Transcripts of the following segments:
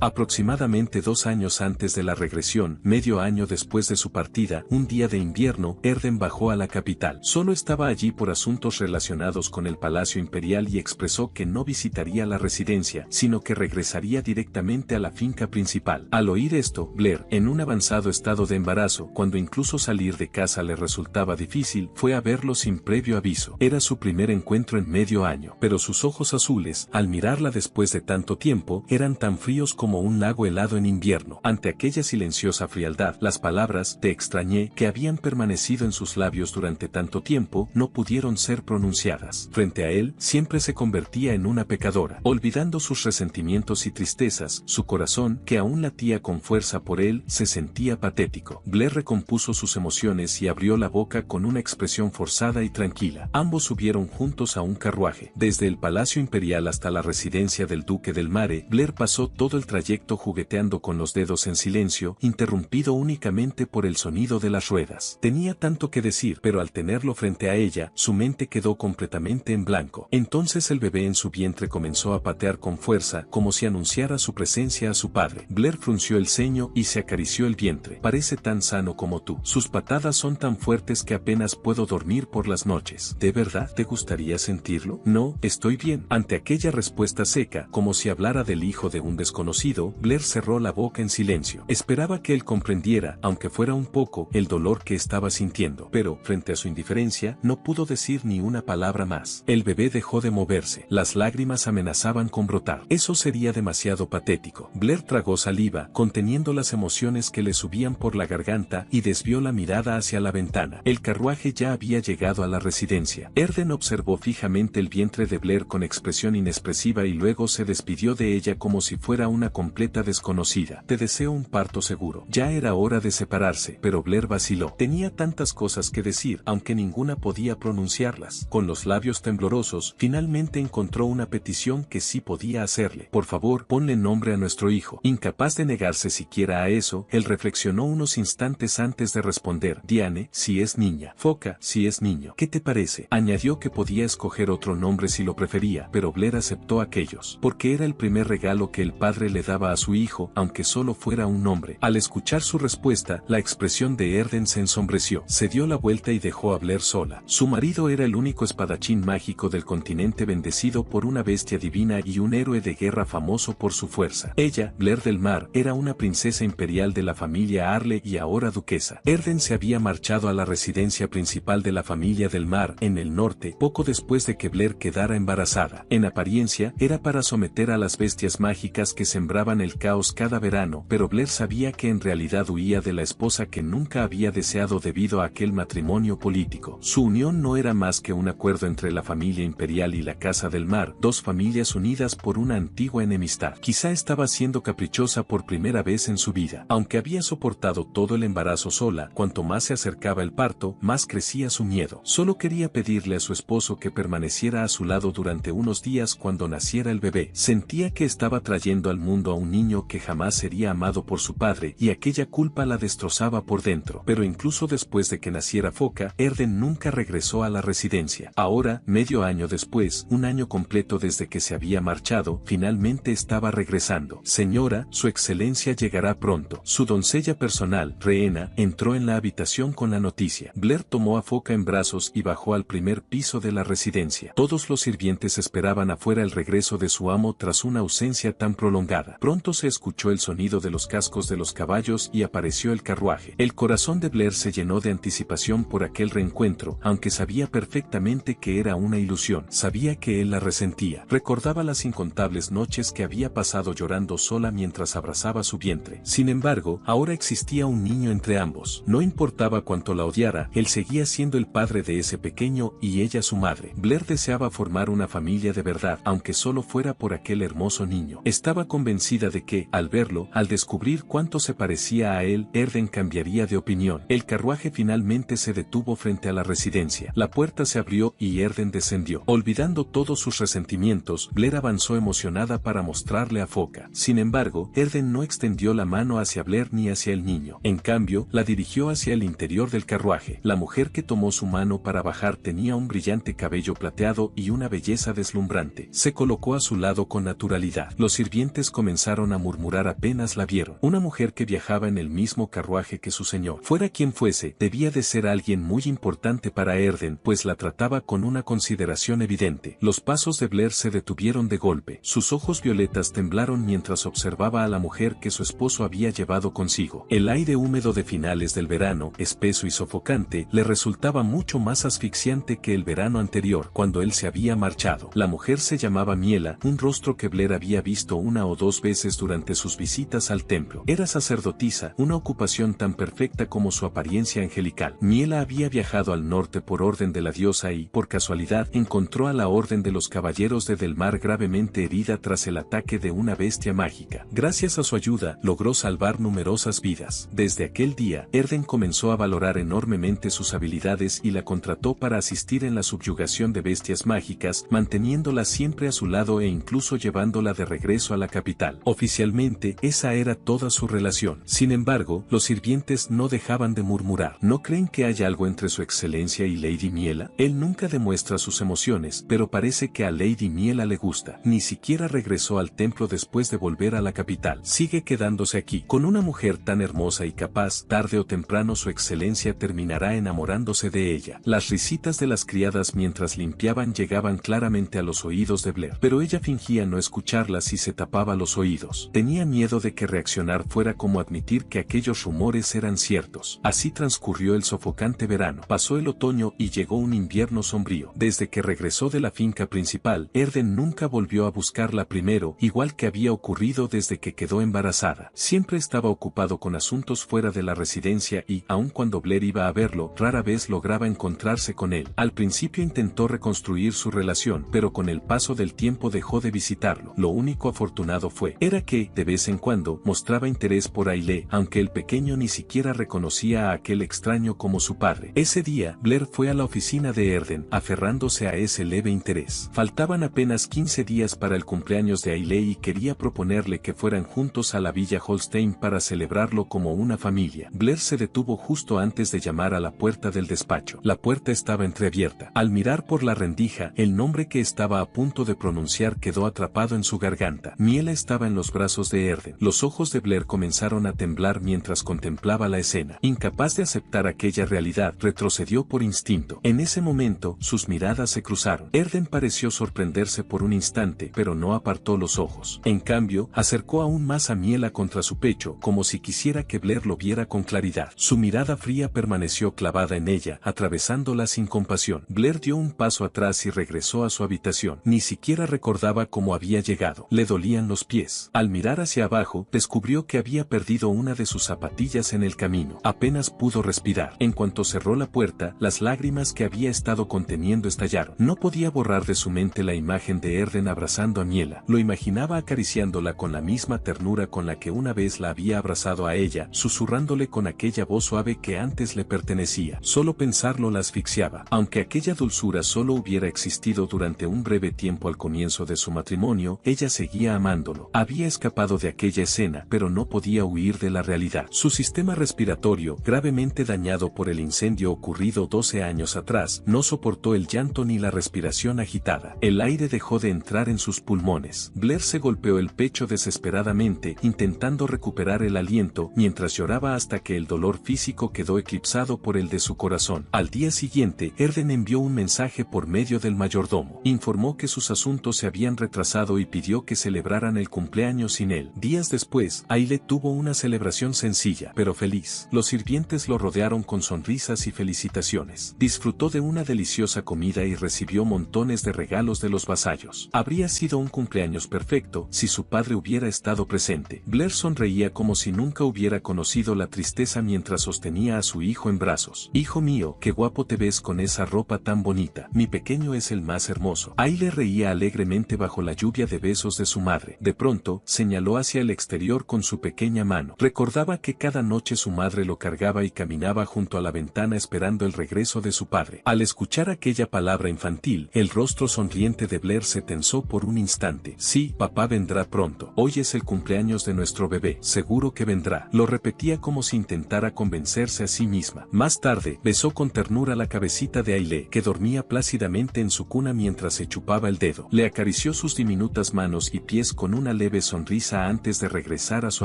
Aproximadamente 2 años antes de la regresión, medio año después de su partida, un día de invierno, Erden bajó a la capital. Solo estaba allí por asuntos relacionados con el Palacio Imperial y expresó que no visitaría la residencia, sino que regresaría directamente a la finca principal. Al oír esto, Blair, en un avanzado estado de embarazo, cuando incluso salir de casa le resultaba difícil, fue a verlo sin previo aviso. Era su primer encuentro en medio año, pero sus ojos azules, al mirarla después de tanto tiempo, eran tan fríos como un lago helado en invierno. Ante aquella silenciosa frialdad, las palabras "te extrañé" que habían permanecido en sus labios durante tanto tiempo, no pudieron ser pronunciadas. Frente a él, siempre se convertía en una pecadora. Olvidando sus resentimientos y tristezas, su corazón, que aún latía con fuerza por él, se sentía patético. Blair recompuso sus emociones y abrió la boca con una expresión forzada y tranquila. Ambos subieron juntos a un carruaje. Desde el Palacio Imperial hasta la residencia del Duque del Mare, Blair pasó todo el trayecto jugueteando con los dedos en silencio, interrumpido únicamente por el sonido de las ruedas. Tenía tanto que decir, pero al tenerlo frente a ella, su mente quedó completamente en blanco. Entonces el bebé en su vientre comenzó a patear con fuerza, como si anunciara su presencia a su padre. Blair frunció el ceño y se acarició el vientre. Parece tan sano como tú. Sus patadas son tan fuertes que apenas puedo dormir por las noches. ¿De verdad te gustaría sentirlo? No, estoy bien. Ante aquella respuesta seca, como si hablara del hijo de un desconocido, Blair cerró la boca en silencio. Esperaba que él comprendiera, aunque fuera un poco, el dolor que estaba sintiendo. Pero, frente a su indiferencia, no pudo decir ni una palabra más. El bebé dejó de moverse. Las lágrimas amenazaban con brotar. Eso sería demasiado patético. Blair tragó saliva, conteniendo las emociones que le subían por la garganta, y desvió la mirada hacia la ventana. El carruaje ya había llegado a la residencia. Erden observó fijamente el vientre de Blair con expresión inexpresiva y luego se despidió de ella como si fuera una completa desconocida. Te deseo un parto seguro. Ya era hora de separarse, pero Blair vaciló. Tenía tantas cosas que decir, aunque ninguna podía pronunciarlas. Con los labios temblorosos, finalmente encontró una petición que sí podía hacerle. Por favor, ponle nombre a nuestro hijo. Incapaz de negarse siquiera a eso, él reflexionó unos instantes antes de responder. Diane, si es niña. Foca, si es niño. ¿Qué te parece? Añadió que podía escoger otro nombre si lo prefería, pero Blair aceptó aquellos, porque era el primer regalo que el padre le daba a su hijo, aunque solo fuera un nombre. Al escuchar su respuesta, la expresión de Erden se ensombreció. Se dio la vuelta y dejó a Blair sola. Su marido era el único espadachín mágico del continente, bendecido por una bestia divina y un héroe de guerra famoso por su fuerza. Ella, Blair del Mar, era una princesa imperial de la familia Arle y ahora duquesa. Erden se había marchado a la residencia principal de la familia del Mar, en el norte, poco después de que Blair quedara embarazada. En apariencia, era para someter a las bestias mágicas que sembraban el caos cada verano, pero Blair sabía que en realidad huía de la esposa que nunca había deseado debido a aquel matrimonio político. Su unión no era más que un acuerdo entre la familia imperial y la Casa del Mar, dos familias unidas por una antigua enemistad. Quizá estaba siendo caprichosa por primera vez en su vida. Aunque había soportado todo el embarazo sola, cuanto más se acercaba el parto, más crecía su miedo. Solo quería pedirle a su esposo que permaneciera a su lado durante unos días cuando naciera el bebé. Sentía que estaba trayendo al mundo a un niño que jamás sería amado por su padre, y aquella culpa la destrozaba por dentro. Pero incluso después de que naciera Foca, Erden nunca regresó a la residencia. Ahora, medio año después, un año completo desde que se había marchado, finalmente estaba regresando. Señora, su excelencia llegará pronto. Su doncella personal, Rehena, entró en la habitación con la noticia. Blair tomó a Foca en brazos y bajó al primer piso de la residencia. Todos los sirvientes esperaban afuera el regreso de su amo tras una ausencia tan prolongada. Pronto se escuchó el sonido de los cascos de los caballos y apareció el carruaje. El corazón de Blair se llenó de anticipación por aquel reencuentro, aunque sabía perfectamente que era una ilusión. Sabía que él la resentía. Recordaba las incontables noches que había pasado llorando sola mientras abrazaba su vientre. Sin embargo, ahora existía un niño entre ambos. No importaba cuánto la odiara, él seguía siendo el padre de ese pequeño y ella su madre. Blair deseaba formar una familia de verdad, aunque solo fuera por aquel hermoso niño. Estaba convencida de que, al verlo, al descubrir cuánto se parecía a él, Erden cambiaría de opinión. El carruaje finalmente se detuvo frente a la residencia. La puerta se abrió y Erden descendió. Olvidando todos sus resentimientos, Blair avanzó emocionada para mostrarle a Foca. Sin embargo, Erden no extendió la mano hacia Blair ni hacia el niño. En cambio, la dirigió hacia el interior del carruaje. La mujer que tomó su mano para bajar tenía un brillante cabello plateado y una belleza deslumbrante. Se colocó a su lado con naturalidad. Los sirvientes comenzaron comenzaron a murmurar apenas la vieron. Una mujer que viajaba en el mismo carruaje que su señor. Fuera quien fuese, debía de ser alguien muy importante para Erden, pues la trataba con una consideración evidente. Los pasos de Blair se detuvieron de golpe. Sus ojos violetas temblaron mientras observaba a la mujer que su esposo había llevado consigo. El aire húmedo de finales del verano, espeso y sofocante, le resultaba mucho más asfixiante que el verano anterior, cuando él se había marchado. La mujer se llamaba Miela, un rostro que Blair había visto una o dos veces durante sus visitas al templo. Era sacerdotisa, una ocupación tan perfecta como su apariencia angelical. Miela había viajado al norte por orden de la diosa y, por casualidad, encontró a la orden de los caballeros de Del Mar gravemente herida tras el ataque de una bestia mágica. Gracias a su ayuda, logró salvar numerosas vidas. Desde aquel día, Erden comenzó a valorar enormemente sus habilidades y la contrató para asistir en la subyugación de bestias mágicas, manteniéndola siempre a su lado e incluso llevándola de regreso a la capital. Oficialmente, esa era toda su relación. Sin embargo, los sirvientes no dejaban de murmurar. ¿No creen que haya algo entre su excelencia y Lady Miela? Él nunca demuestra sus emociones, pero parece que a Lady Miela le gusta. Ni siquiera regresó al templo después de volver a la capital. Sigue quedándose aquí. Con una mujer tan hermosa y capaz, tarde o temprano su excelencia terminará enamorándose de ella. Las risitas de las criadas mientras limpiaban llegaban claramente a los oídos de Blair, pero ella fingía no escucharlas y se tapaba los oídos. Tenía miedo de que reaccionar fuera como admitir que aquellos rumores eran ciertos. Así transcurrió el sofocante verano. Pasó el otoño y llegó un invierno sombrío. Desde que regresó de la finca principal, Erden nunca volvió a buscarla primero, igual que había ocurrido desde que quedó embarazada. Siempre estaba ocupado con asuntos fuera de la residencia y, aun cuando Blair iba a verlo, rara vez lograba encontrarse con él. Al principio intentó reconstruir su relación, pero con el paso del tiempo dejó de visitarlo. Lo único afortunado era que, de vez en cuando, mostraba interés por Aile, aunque el pequeño ni siquiera reconocía a aquel extraño como su padre. Ese día, Blair fue a la oficina de Erden, aferrándose a ese leve interés. Faltaban apenas 15 días para el cumpleaños de Aile y quería proponerle que fueran juntos a la Villa Holstein para celebrarlo como una familia. Blair se detuvo justo antes de llamar a la puerta del despacho. La puerta estaba entreabierta. Al mirar por la rendija, el nombre que estaba a punto de pronunciar quedó atrapado en su garganta. Miela estaba en los brazos de Erden. Los ojos de Blair comenzaron a temblar mientras contemplaba la escena. Incapaz de aceptar aquella realidad, retrocedió por instinto. En ese momento, sus miradas se cruzaron. Erden pareció sorprenderse por un instante, pero no apartó los ojos. En cambio, acercó aún más a Miela contra su pecho, como si quisiera que Blair lo viera con claridad. Su mirada fría permaneció clavada en ella, atravesándola sin compasión. Blair dio un paso atrás y regresó a su habitación. Ni siquiera recordaba cómo había llegado. Le dolían los pies. Al mirar hacia abajo, descubrió que había perdido una de sus zapatillas en el camino. Apenas pudo respirar. En cuanto cerró la puerta, las lágrimas que había estado conteniendo estallaron. No podía borrar de su mente la imagen de Erden abrazando a Miela. Lo imaginaba acariciándola con la misma ternura con la que una vez la había abrazado a ella, susurrándole con aquella voz suave que antes le pertenecía. Solo pensarlo la asfixiaba. Aunque aquella dulzura solo hubiera existido durante un breve tiempo al comienzo de su matrimonio, ella seguía amándolo. Había escapado de aquella escena, pero no podía huir de la realidad. Su sistema respiratorio, gravemente dañado por el incendio ocurrido 12 años atrás, no soportó el llanto ni la respiración agitada. El aire dejó de entrar en sus pulmones. Blair se golpeó el pecho desesperadamente, intentando recuperar el aliento, mientras lloraba hasta que el dolor físico quedó eclipsado por el de su corazón. Al día siguiente, Erden envió un mensaje por medio del mayordomo. Informó que sus asuntos se habían retrasado y pidió que celebraran el cumpleaños sin él. Días después, Aile tuvo una celebración sencilla, pero feliz. Los sirvientes lo rodearon con sonrisas y felicitaciones. Disfrutó de una deliciosa comida y recibió montones de regalos de los vasallos. Habría sido un cumpleaños perfecto si su padre hubiera estado presente. Blair sonreía como si nunca hubiera conocido la tristeza mientras sostenía a su hijo en brazos. Hijo mío, qué guapo te ves con esa ropa tan bonita. Mi pequeño es el más hermoso. Aile reía alegremente bajo la lluvia de besos de su madre. De pronto, señaló hacia el exterior con su pequeña mano. Recordaba que cada noche su madre lo cargaba y caminaba junto a la ventana esperando el regreso de su padre. Al escuchar aquella palabra infantil, el rostro sonriente de Blair se tensó por un instante. Sí, papá vendrá pronto. Hoy es el cumpleaños de nuestro bebé. Seguro que vendrá. Lo repetía como si intentara convencerse a sí misma. Más tarde, besó con ternura la cabecita de Aile, que dormía plácidamente en su cuna mientras se chupaba el dedo. Le acarició sus diminutas manos y pies con una leve sonrisa antes de regresar a su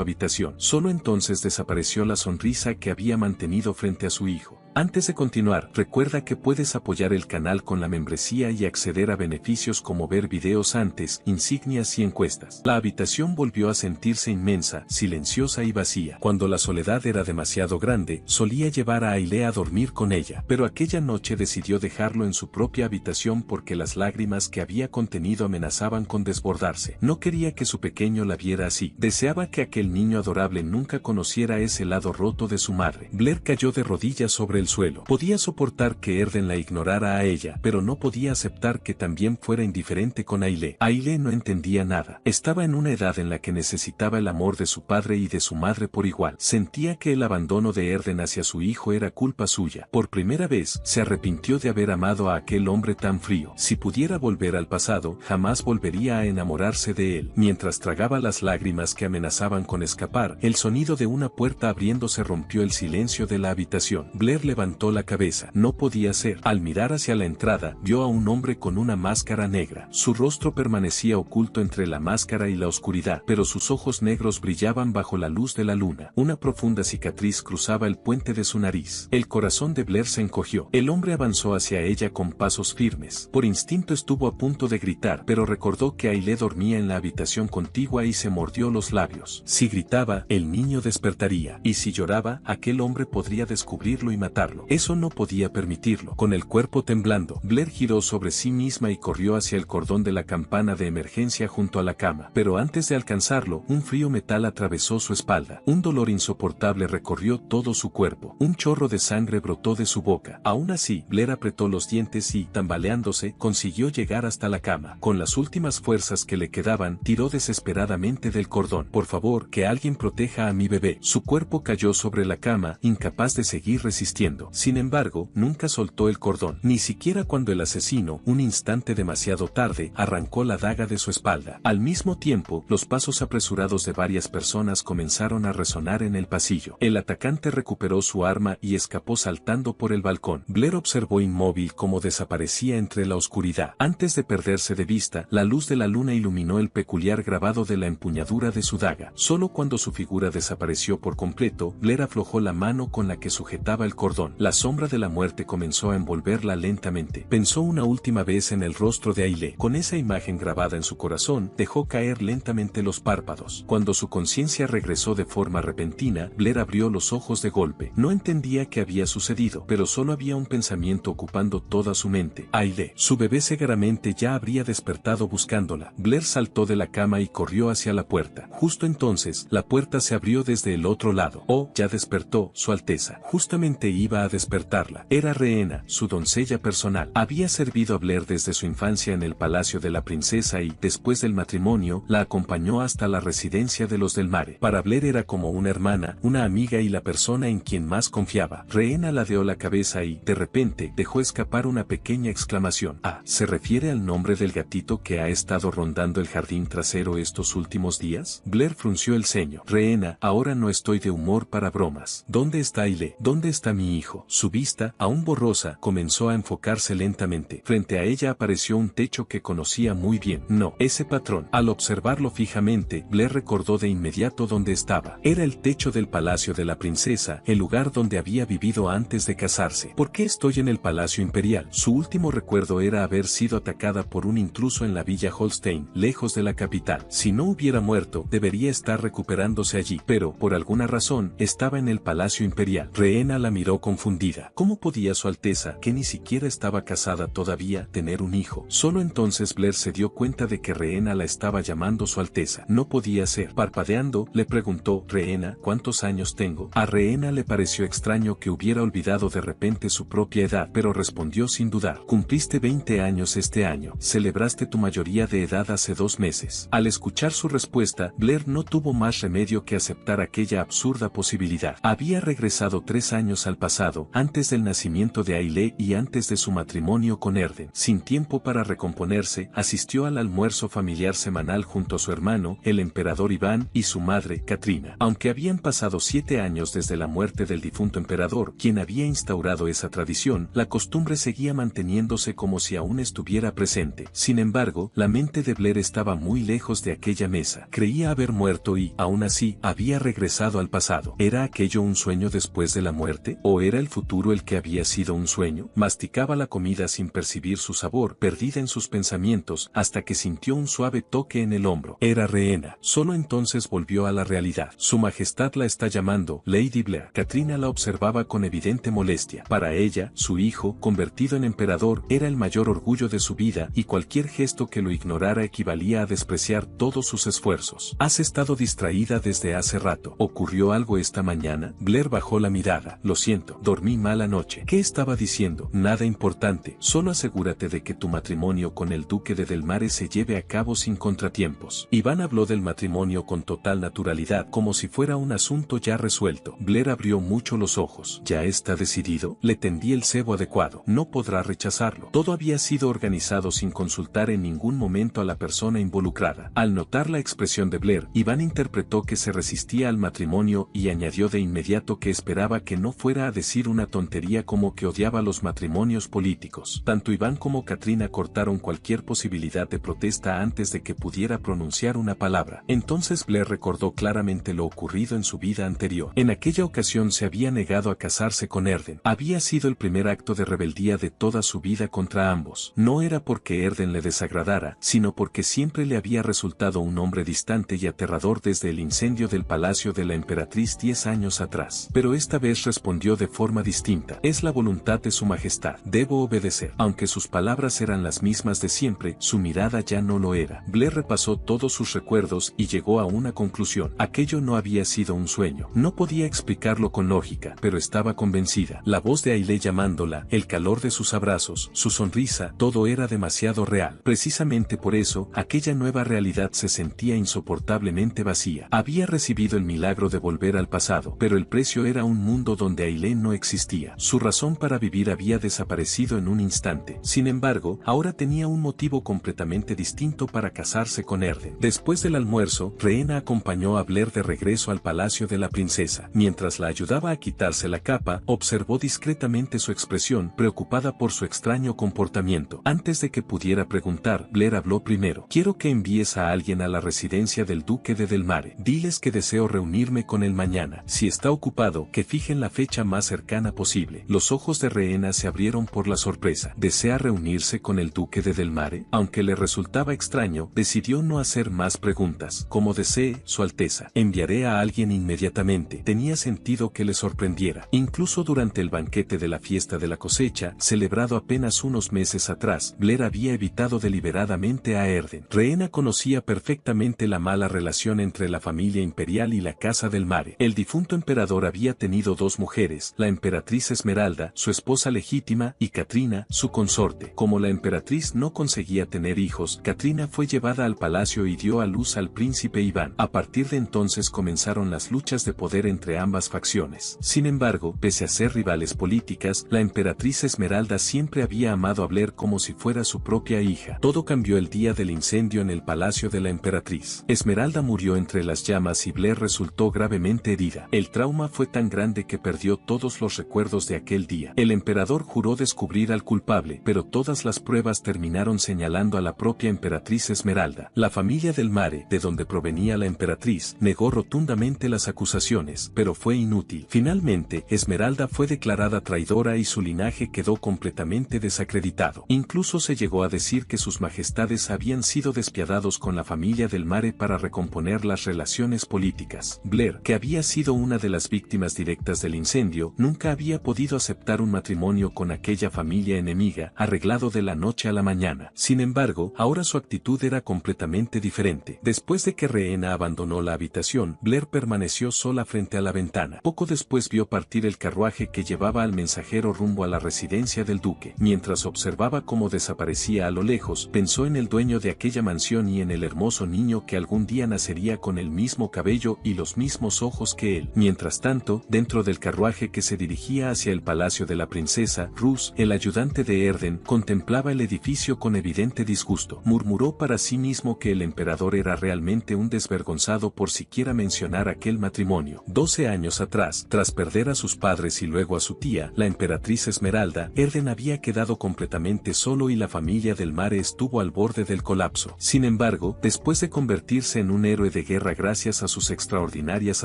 habitación. Solo entonces desapareció la sonrisa que había mantenido frente a su hijo. Antes de continuar, recuerda que puedes apoyar el canal con la membresía y acceder a beneficios como ver videos antes, insignias y encuestas. La habitación volvió a sentirse inmensa, silenciosa y vacía. Cuando la soledad era demasiado grande, solía llevar a Ailey a dormir con ella, pero aquella noche decidió dejarlo en su propia habitación porque las lágrimas que había contenido amenazaban con desbordarse. No quería que su pequeño la viera así. Deseaba que aquel niño adorable nunca conociera ese lado roto de su madre. Blair cayó de rodillas sobre el suelo. Podía soportar que Erden la ignorara a ella, pero no podía aceptar que también fuera indiferente con Ailey. Ailey no entendía nada. Estaba en una edad en la que necesitaba el amor de su padre y de su madre por igual. Sentía que el abandono de Erden hacia su hijo era culpa suya. Por primera vez, se arrepintió de haber amado a aquel hombre tan frío. Si pudiera volver al pasado, jamás volvería a enamorarse de él. Mientras tragaba las lágrimas que amenazaban con escapar, el sonido de una puerta abriéndose rompió el silencio de la habitación. Blair levantó la cabeza. No podía ser. Al mirar hacia la entrada, vio a un hombre con una máscara negra. Su rostro permanecía oculto entre la máscara y la oscuridad, pero sus ojos negros brillaban bajo la luz de la luna. Una profunda cicatriz cruzaba el puente de su nariz. El corazón de Blair se encogió. El hombre avanzó hacia ella con pasos firmes. Por instinto estuvo a punto de gritar, pero recordó que Ailey dormía en la habitación contigua y se mordió los labios. Si gritaba, el niño despertaría, y si lloraba, aquel hombre podría descubrirlo y matarlo. Eso no podía permitirlo. Con el cuerpo temblando, Blair giró sobre sí misma y corrió hacia el cordón de la campana de emergencia junto a la cama. Pero antes de alcanzarlo, un frío metal atravesó su espalda. Un dolor insoportable recorrió todo su cuerpo. Un chorro de sangre brotó de su boca. Aún así, Blair apretó los dientes y, tambaleándose, consiguió llegar hasta la cama. Con las últimas fuerzas que le quedaban, tiró desesperadamente del cordón. Por favor, que alguien proteja a mi bebé. Su cuerpo cayó sobre la cama, incapaz de seguir resistiendo. Sin embargo, nunca soltó el cordón, ni siquiera cuando el asesino, un instante demasiado tarde, arrancó la daga de su espalda. Al mismo tiempo, los pasos apresurados de varias personas comenzaron a resonar en el pasillo. El atacante recuperó su arma y escapó saltando por el balcón. Blair observó inmóvil cómo desaparecía entre la oscuridad. Antes de perderse de vista, la luz de la luna iluminó el peculiar grabado de la empuñadura de su daga. Solo cuando su figura desapareció por completo, Blair aflojó la mano con la que sujetaba el cordón. La sombra de la muerte comenzó a envolverla lentamente. Pensó una última vez en el rostro de Ailey. Con esa imagen grabada en su corazón, dejó caer lentamente los párpados. Cuando su conciencia regresó de forma repentina, Blair abrió los ojos de golpe. No entendía qué había sucedido, pero solo había un pensamiento ocupando toda su mente. Ailey. Su bebé seguramente ya habría despertado buscándola. Blair saltó de la cama y corrió hacia la puerta. Justo entonces, la puerta se abrió desde el otro lado. Oh, ya despertó, Su Alteza. Justamente iba a despertarla. Era Rhaena, su doncella personal. Había servido a Blair desde su infancia en el palacio de la princesa y, después del matrimonio, la acompañó hasta la residencia de los Del Mare. Para Blair era como una hermana, una amiga y la persona en quien más confiaba. Rhaena ladeó la cabeza y, de repente, dejó escapar una pequeña exclamación. Ah, ¿se refiere al nombre del gatito que ha estado rondando el jardín trasero estos últimos días? Blair frunció el ceño. Rhaena, ahora no estoy de humor para bromas. ¿Dónde está Ailey? ¿Dónde está mi hijo? Su vista, aún borrosa, comenzó a enfocarse lentamente. Frente a ella apareció un techo que conocía muy bien. No, ese patrón. Al observarlo fijamente, Blair recordó de inmediato dónde estaba. Era el techo del palacio de la princesa, el lugar donde había vivido antes de casarse. ¿Por qué estoy en el palacio imperial? Su último recuerdo era haber sido atacada por un intruso en la villa Holstein, lejos de la capital. Si no hubiera muerto, debería estar recuperándose allí, pero, por alguna razón, estaba en el palacio imperial. Rhaena la miró confundida. ¿Cómo podía Su Alteza, que ni siquiera estaba casada todavía, tener un hijo? Solo entonces Blair se dio cuenta de que Rhaena la estaba llamando Su Alteza. No podía ser. Parpadeando, le preguntó, Rhaena, ¿cuántos años tengo? A Rhaena le pareció extraño que hubiera olvidado de repente su propia edad, pero respondió sin dudar. Cumpliste 20 años este año. Celebraste tu mayoría de edad hace 2 meses. Al escuchar su respuesta, Blair no tuvo más remedio que aceptar aquella absurda posibilidad. Había regresado 3 años al pasado. pasado, antes del nacimiento de Ailey y antes de su matrimonio con Erden. Sin tiempo para recomponerse, asistió al almuerzo familiar semanal junto a su hermano, el emperador Iván, y su madre, Katrina. Aunque habían pasado 7 años desde la muerte del difunto emperador, quien había instaurado esa tradición, la costumbre seguía manteniéndose como si aún estuviera presente. Sin embargo, la mente de Blair estaba muy lejos de aquella mesa. Creía haber muerto y, aún así, había regresado al pasado. ¿Era aquello un sueño después de la muerte? ¿O era el futuro el que había sido un sueño? Masticaba la comida sin percibir su sabor, perdida en sus pensamientos, hasta que sintió un suave toque en el hombro. Era Rhaena. Solo entonces volvió a la realidad. Su majestad la está llamando, Lady Blair. Katrina la observaba con evidente molestia. Para ella, su hijo, convertido en emperador, era el mayor orgullo de su vida, y cualquier gesto que lo ignorara equivalía a despreciar todos sus esfuerzos. Has estado distraída desde hace rato. ¿Ocurrió algo esta mañana? Blair bajó la mirada. Lo siento, dormí mal anoche. ¿Qué estaba diciendo? Nada importante. Solo asegúrate de que tu matrimonio con el duque de Del Mare se lleve a cabo sin contratiempos. Iván habló del matrimonio con total naturalidad, como si fuera un asunto ya resuelto. Blair abrió mucho los ojos. ¿Ya está decidido? Le tendí el cebo adecuado. No podrá rechazarlo. Todo había sido organizado sin consultar en ningún momento a la persona involucrada. Al notar la expresión de Blair, Iván interpretó que se resistía al matrimonio y añadió de inmediato que esperaba que no fuera a decir una tontería como que odiaba los matrimonios políticos. Tanto Iván como Katrina cortaron cualquier posibilidad de protesta antes de que pudiera pronunciar una palabra. Entonces Blair recordó claramente lo ocurrido en su vida anterior. En aquella ocasión se había negado a casarse con Erden. Había sido el primer acto de rebeldía de toda su vida contra ambos. No era porque Erden le desagradara, sino porque siempre le había resultado un hombre distante y aterrador desde el incendio del palacio de la emperatriz 10 años atrás. Pero esta vez respondió de forma distinta. Es la voluntad de su majestad. Debo obedecer. Aunque sus palabras eran las mismas de siempre, su mirada ya no lo era. Blair repasó todos sus recuerdos y llegó a una conclusión. Aquello no había sido un sueño. No podía explicarlo con lógica, pero estaba convencida. La voz de Ailey llamándola, el calor de sus abrazos, su sonrisa, todo era demasiado real. Precisamente por eso, aquella nueva realidad se sentía insoportablemente vacía. Había recibido el milagro de volver al pasado, pero el precio era un mundo donde Ailey no existía. Su razón para vivir había desaparecido en un instante. Sin embargo, ahora tenía un motivo completamente distinto para casarse con Erden. Después del almuerzo, Rhaena acompañó a Blair de regreso al palacio de la princesa. Mientras la ayudaba a quitarse la capa, observó discretamente su expresión, preocupada por su extraño comportamiento. Antes de que pudiera preguntar, Blair habló primero. Quiero que envíes a alguien a la residencia del duque de Del Mare. Diles que deseo reunirme con él mañana. Si está ocupado, que fijen la fecha más cercana posible. Los ojos de Rhaena se abrieron por la sorpresa. ¿Desea reunirse con el duque de Del Mare? Aunque le resultaba extraño, decidió no hacer más preguntas. Como desee, Su Alteza. Enviaré a alguien inmediatamente. Tenía sentido que le sorprendiera. Incluso durante el banquete de la fiesta de la cosecha, celebrado apenas unos meses atrás, Blair había evitado deliberadamente a Erden. Rhaena conocía perfectamente la mala relación entre la familia imperial y la Casa del Mare. El difunto emperador había tenido 2 mujeres, la emperatriz Esmeralda, su esposa legítima, y Katrina, su consorte. Como la emperatriz no conseguía tener hijos, Katrina fue llevada al palacio y dio a luz al príncipe Iván. A partir de entonces comenzaron las luchas de poder entre ambas facciones. Sin embargo, pese a ser rivales políticas, la emperatriz Esmeralda siempre había amado a Blair como si fuera su propia hija. Todo cambió el día del incendio en el palacio de la emperatriz. Esmeralda murió entre las llamas y Blair resultó gravemente herida. El trauma fue tan grande que perdió todos los recuerdos de aquel día. El emperador juró descubrir al culpable, pero todas las pruebas terminaron señalando a la propia emperatriz Esmeralda. La familia Del Mare, de donde provenía la emperatriz, negó rotundamente las acusaciones, pero fue inútil. Finalmente, Esmeralda fue declarada traidora y su linaje quedó completamente desacreditado. Incluso se llegó a decir que sus majestades habían sido despiadados con la familia Del Mare para recomponer las relaciones políticas. Blair, que había sido una de las víctimas directas del incendio, nunca había podido aceptar un matrimonio con aquella familia enemiga, arreglado de la noche a la mañana. Sin embargo, ahora su actitud era completamente diferente. Después de que Rhaena abandonó la habitación, Blair permaneció sola frente a la ventana. Poco después vio partir el carruaje que llevaba al mensajero rumbo a la residencia del duque. Mientras observaba cómo desaparecía a lo lejos, pensó en el dueño de aquella mansión y en el hermoso niño que algún día nacería con el mismo cabello y los mismos ojos que él. Mientras tanto, dentro del carruaje que se dirigía hacia el palacio de la princesa, Rus, el ayudante de Erden, contemplaba el edificio con evidente disgusto. Murmuró para sí mismo que el emperador era realmente un desvergonzado por siquiera mencionar aquel matrimonio. 12 años atrás, tras perder a sus padres y luego a su tía, la emperatriz Esmeralda, Erden había quedado completamente solo y la familia del Mare estuvo al borde del colapso. Sin embargo, después de convertirse en un héroe de guerra gracias a sus extraordinarias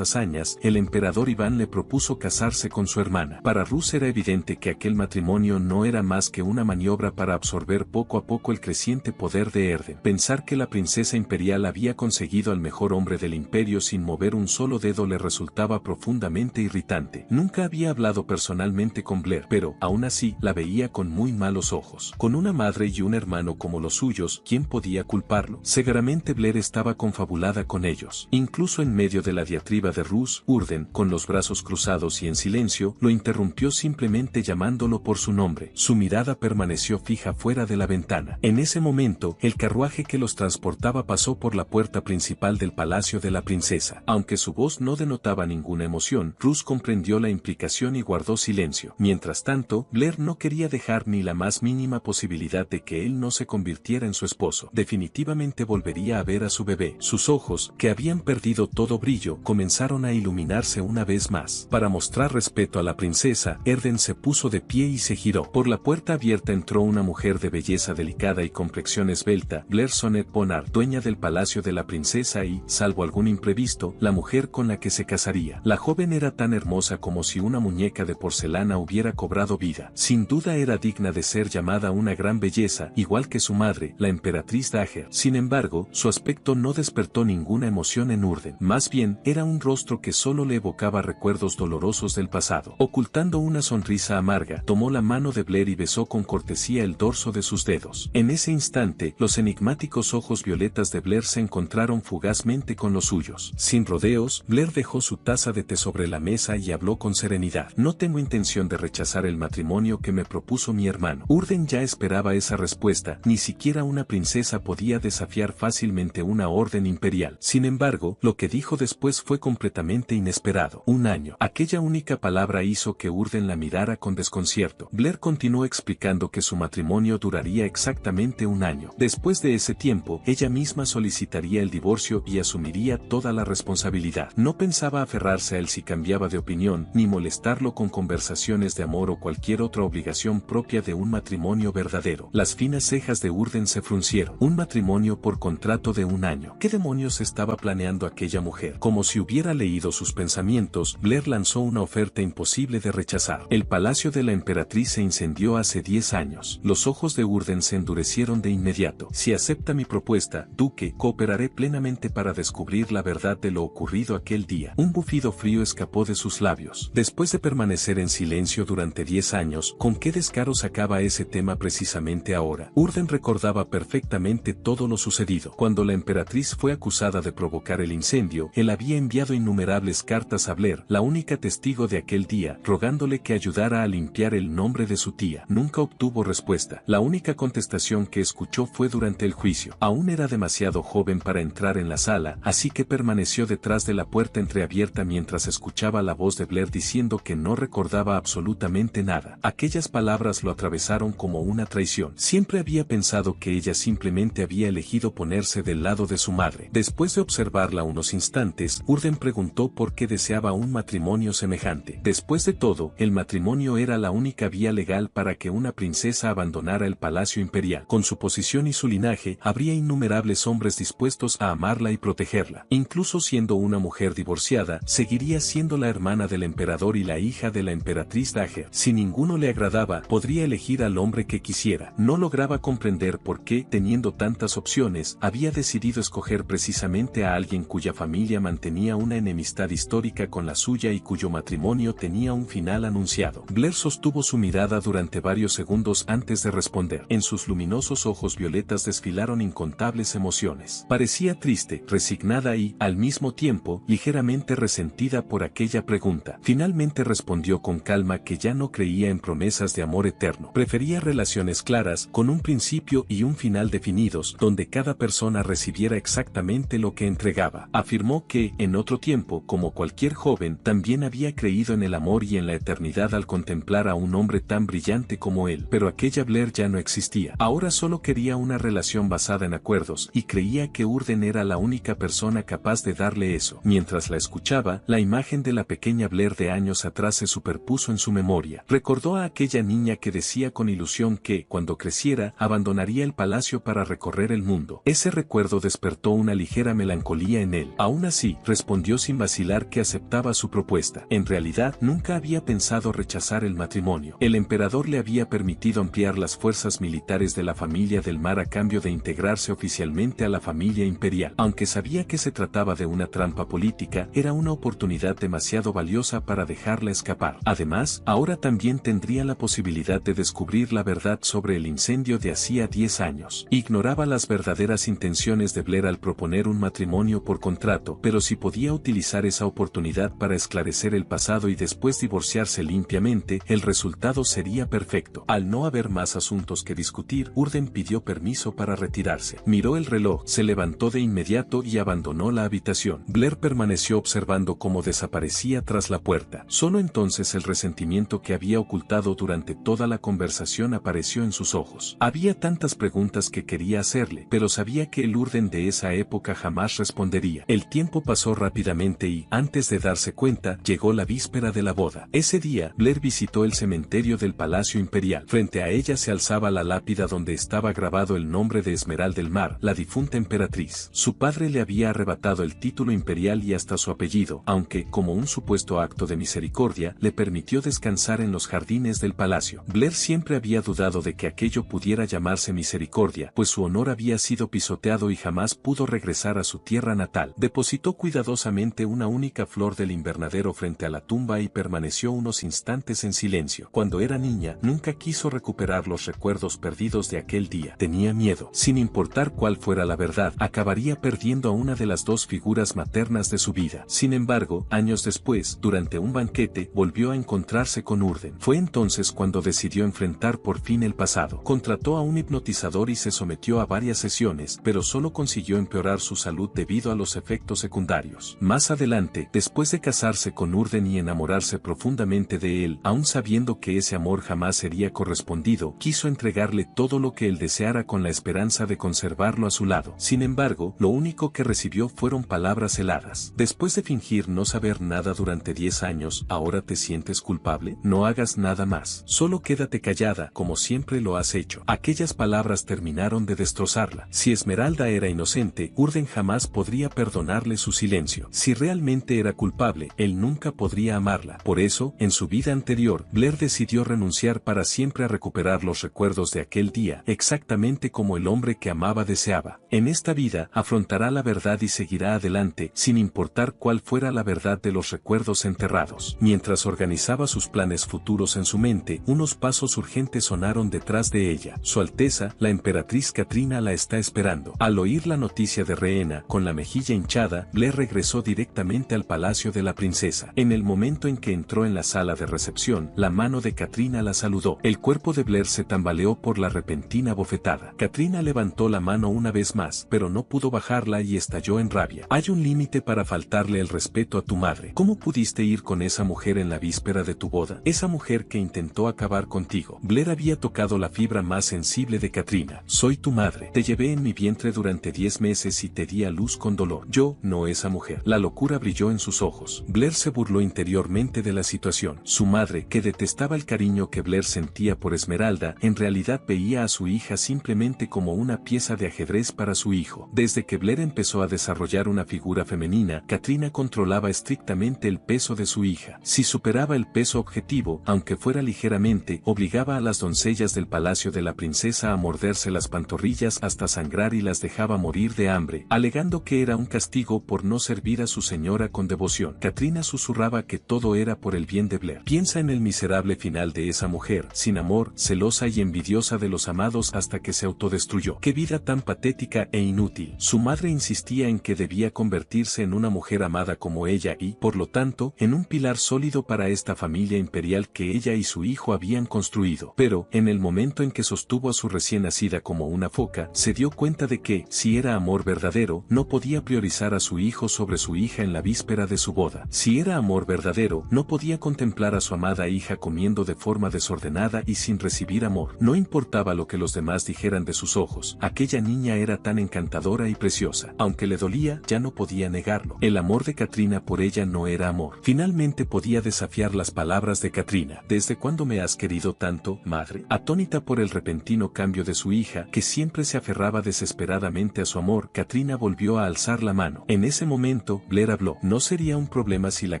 hazañas, el emperador Iván le propuso casarse con su hermana. Para Rus era evidente que aquel matrimonio no era más que una maniobra para absorber poco a poco el creciente poder de Erden. Pensar que la princesa imperial había conseguido al mejor hombre del imperio sin mover un solo dedo le resultaba profundamente irritante. Nunca había hablado personalmente con Blair, pero, aún así, la veía con muy malos ojos. Con una madre y un hermano como los suyos, ¿quién podía culparlo? Seguramente Blair estaba confabulada con ellos. Incluso en medio de la diatriba de Rus, Urden, con los brazos cruzados y en silencio, lo interrumpió simplemente llamándolo por su nombre. Su mirada permaneció fija fuera de la ventana. En ese momento, el carruaje que los transportaba pasó por la puerta principal del palacio de la princesa. Aunque su voz no denotaba ninguna emoción, Rus comprendió la implicación y guardó silencio. Mientras tanto, Blair no quería dejar ni la más mínima posibilidad de que él no se convirtiera en su esposo. Definitivamente volvería a ver a su bebé. Sus ojos, que habían perdido todo brillo, comenzaron a iluminarse una vez más. Para mostrar respeto a la princesa, Erden se puso de pie y se giró. Por la puerta abierta entró una mujer de belleza delicada y complexión esbelta, Blair Sonnet Bonnard, dueña del palacio de la princesa y, salvo algún imprevisto, la mujer con la que se casaría. La joven era tan hermosa como si una muñeca de porcelana hubiera cobrado vida. Sin duda era digna de ser llamada una gran belleza, igual que su madre, la emperatriz Dager. Sin embargo, su aspecto no despertó ninguna emoción en Urden. Más bien, era un rostro que solo le evocaba recuerdos dolorosos del pasado. Ocultando una sonrisa amarga, tomó la mano de Blair y besó con cortesía el dorso de sus dedos. En ese instante, los enigmáticos ojos violetas de Blair se encontraron fugazmente con los suyos. Sin rodeos, Blair dejó su taza de té sobre la mesa y habló con serenidad. No tengo intención de rechazar el matrimonio que me propuso mi hermano. Urden ya esperaba esa respuesta, ni siquiera una princesa podía desafiar fácilmente una orden imperial. Sin embargo, lo que dijo después fue completamente inesperado. Un año. Aquella única palabra hizo que Urden la mirara con desconcierto. Blair continuó explicando que su matrimonio duraría exactamente un año. Después de ese tiempo, ella misma solicitaría el divorcio y asumiría toda la responsabilidad. No pensaba aferrarse a él si cambiaba de opinión, ni molestarlo con conversaciones de amor o cualquier otra obligación propia de un matrimonio verdadero. Las finas cejas de Urden se fruncieron. Un matrimonio por contrato de un año. ¿Qué demonios estaba planeando aquella mujer? Como si hubiera leído sus pensamientos, Blair lanzó una oferta imposible de rechazar. El palacio de la emperatriz se incendió hace 10 años. Los ojos de Urden se endurecieron de inmediato. Si acepta mi propuesta, duque, cooperaré plenamente para descubrir la verdad de lo ocurrido aquel día. Un bufido frío escapó de sus labios. Después de permanecer en silencio durante 10 años, ¿con qué descaro sacaba ese tema precisamente ahora? Urden recordaba perfectamente todo lo sucedido. Cuando la emperatriz fue acusada de provocar el incendio, él había enviado innumerables cartas a Blair, la única testigo de aquel día, rogándole que ayudara a limpiar el nombre de su tía. Nunca obtuvo respuesta. La única contestación que escuchó fue durante el juicio. Aún era demasiado joven para entrar en la sala, así que permaneció detrás de la puerta entreabierta mientras escuchaba la voz de Blair diciendo que no recordaba absolutamente nada. Aquellas palabras lo atravesaron como una traición. Siempre había pensado que ella simplemente había elegido ponerse del lado de su madre. Después de observarla unos instantes, Urden preguntó por qué deseaba un matrimonio semejante. Después de todo, el matrimonio era la única vía legal para que una princesa abandonara el palacio imperial. Con su posición y su linaje, habría innumerables hombres dispuestos a amarla y protegerla. Incluso siendo una mujer divorciada, seguiría siendo la hermana del emperador y la hija de la emperatriz Dager. Si ninguno le agradaba, podría elegir al hombre que quisiera. No lograba comprender por qué, teniendo tantas opciones, había decidido escoger precisamente a alguien cuya familia mantenía una enemistad histórica con la suya y cuyo matrimonio tenía un final anunciado. Blair sostuvo su mirada durante varios segundos antes de responder. En sus luminosos ojos violetas desfilaron incontables emociones. Parecía triste, resignada y, al mismo tiempo, ligeramente resentida por aquella pregunta. Finalmente respondió con calma que ya no creía en promesas de amor eterno. Prefería relaciones claras, con un principio y un final definidos, donde cada persona recibiera exactamente lo que entregaba. Afirmó que, en otro tiempo, como cualquier joven, también había creído en en el amor y en la eternidad al contemplar a un hombre tan brillante como él. Pero aquella Blair ya no existía. Ahora solo quería una relación basada en acuerdos, y creía que Urden era la única persona capaz de darle eso. Mientras la escuchaba, la imagen de la pequeña Blair de años atrás se superpuso en su memoria. Recordó a aquella niña que decía con ilusión que, cuando creciera, abandonaría el palacio para recorrer el mundo. Ese recuerdo despertó una ligera melancolía en él. Aún así, respondió sin vacilar que aceptaba su propuesta. En realidad, nunca había pensado rechazar el matrimonio. El emperador le había permitido ampliar las fuerzas militares de la familia del Mar a cambio de integrarse oficialmente a la familia imperial. Aunque sabía que se trataba de una trampa política, era una oportunidad demasiado valiosa para dejarla escapar. Además, ahora también tendría la posibilidad de descubrir la verdad sobre el incendio de hacía 10 años. Ignoraba las verdaderas intenciones de Blair al proponer un matrimonio por contrato, pero si podía utilizar esa oportunidad para esclarecer el pasado y después divorciarse limpiamente, el resultado sería perfecto. Al no haber más asuntos que discutir, Urden pidió permiso para retirarse. Miró el reloj, se levantó de inmediato y abandonó la habitación. Blair permaneció observando cómo desaparecía tras la puerta. Solo entonces el resentimiento que había ocultado durante toda la conversación apareció en sus ojos. Había tantas preguntas que quería hacerle, pero sabía que el Urden de esa época jamás respondería. El tiempo pasó rápidamente y, antes de darse cuenta, llegó la víspera de la boda. Ese día, Blair visitó el cementerio del Palacio Imperial. Frente a ella se alzaba la lápida donde estaba grabado el nombre de Esmeralda del Mar, la difunta emperatriz. Su padre le había arrebatado el título imperial y hasta su apellido, aunque, como un supuesto acto de misericordia, le permitió descansar en los jardines del palacio. Blair siempre había dudado de que aquello pudiera llamarse misericordia, pues su honor había sido pisoteado y jamás pudo regresar a su tierra natal. Depositó cuidadosamente una única flor del invernadero frente a la tumba y permaneció unos instantes en silencio. Cuando era niña, nunca quiso recuperar los recuerdos perdidos de aquel día. Tenía miedo. Sin importar cuál fuera la verdad, acabaría perdiendo a una de las dos figuras maternas de su vida. Sin embargo, años después, durante un banquete, volvió a encontrarse con Urden. Fue entonces cuando decidió enfrentar por fin el pasado. Contrató a un hipnotizador y se sometió a varias sesiones, pero solo consiguió empeorar su salud debido a los efectos secundarios. Más adelante, después de casarse con Urden y enamorarse profundamente de él, aún sabiendo que ese amor jamás sería correspondido, quiso entregarle todo lo que él deseara con la esperanza de conservarlo a su lado. Sin embargo, lo único que recibió fueron palabras heladas. Después de fingir no saber nada durante 10 años, ¿ahora te sientes culpable? No hagas nada más. Solo quédate callada, como siempre lo has hecho. Aquellas palabras terminaron de destrozarla. Si Esmeralda era inocente, Urden jamás podría perdonarle su silencio. Si realmente era culpable, él nunca podría amarla. Por eso, en su vida anterior, Blair decidió renunciar para siempre a recuperar los recuerdos de aquel día, exactamente como el hombre que amaba deseaba. En esta vida, afrontará la verdad y seguirá adelante, sin importar cuál fuera la verdad de los recuerdos enterrados. Mientras organizaba sus planes futuros en su mente, unos pasos urgentes sonaron detrás de ella. Su Alteza, la emperatriz Katrina la está esperando. Al oír la noticia de Rhaena, con la mejilla hinchada, Blair regresó directamente al palacio de la princesa. En el momento en que entró en la sala de recepción, la mano de Katrina la saludó. El cuerpo de Blair se tambaleó por la repentina bofetada. Katrina levantó la mano una vez más, pero no pudo bajarla y estalló en rabia. Hay un límite para faltarle el respeto a tu madre. ¿Cómo pudiste ir con esa mujer en la víspera de tu boda? Esa mujer que intentó acabar contigo. Blair había tocado la fibra más sensible de Katrina. Soy tu madre. Te llevé en mi vientre durante 10 meses y te di a luz con dolor. Yo, no esa mujer. La locura brilló en sus ojos. Blair se burló interiormente de la situación. Su madre, que detestaba el cariño que Blair sentía por Esmeralda, en realidad veía a su hija simplemente como una pieza de ajedrez para su hijo. Desde que Blair empezó a desarrollar una figura femenina, Katrina controlaba estrictamente el peso de su hija. Si superaba el peso objetivo, aunque fuera ligeramente, obligaba a las doncellas del palacio de la princesa a morderse las pantorrillas hasta sangrar y las dejaba morir de hambre, alegando que era un castigo por no servir a su señora con devoción. Katrina susurraba que todo era por el bien de Blair. Piensa en el miserable final de esa mujer, sin amor, celosa y envidiosa de los amados hasta que se autodestruyó. ¡Qué vida tan patética e inútil! Su madre insistía en que debía convertirse en una mujer amada como ella y, por lo tanto, en un pilar sólido para esta familia imperial que ella y su hijo habían construido. Pero, en el momento en que sostuvo a su recién nacida como una foca, se dio cuenta de que, si era amor verdadero, no podía priorizar a su hijo sobre su hija en la víspera de su boda. Si era amor verdadero, pero no podía contemplar a su amada hija comiendo de forma desordenada y sin recibir amor. No importaba lo que los demás dijeran de sus ojos, aquella niña era tan encantadora y preciosa. Aunque le dolía, ya no podía negarlo. El amor de Katrina por ella no era amor. Finalmente podía desafiar las palabras de Katrina. ¿Desde cuándo me has querido tanto, madre? Atónita por el repentino cambio de su hija, que siempre se aferraba desesperadamente a su amor, Katrina volvió a alzar la mano. En ese momento, Blair habló. ¿No sería un problema si la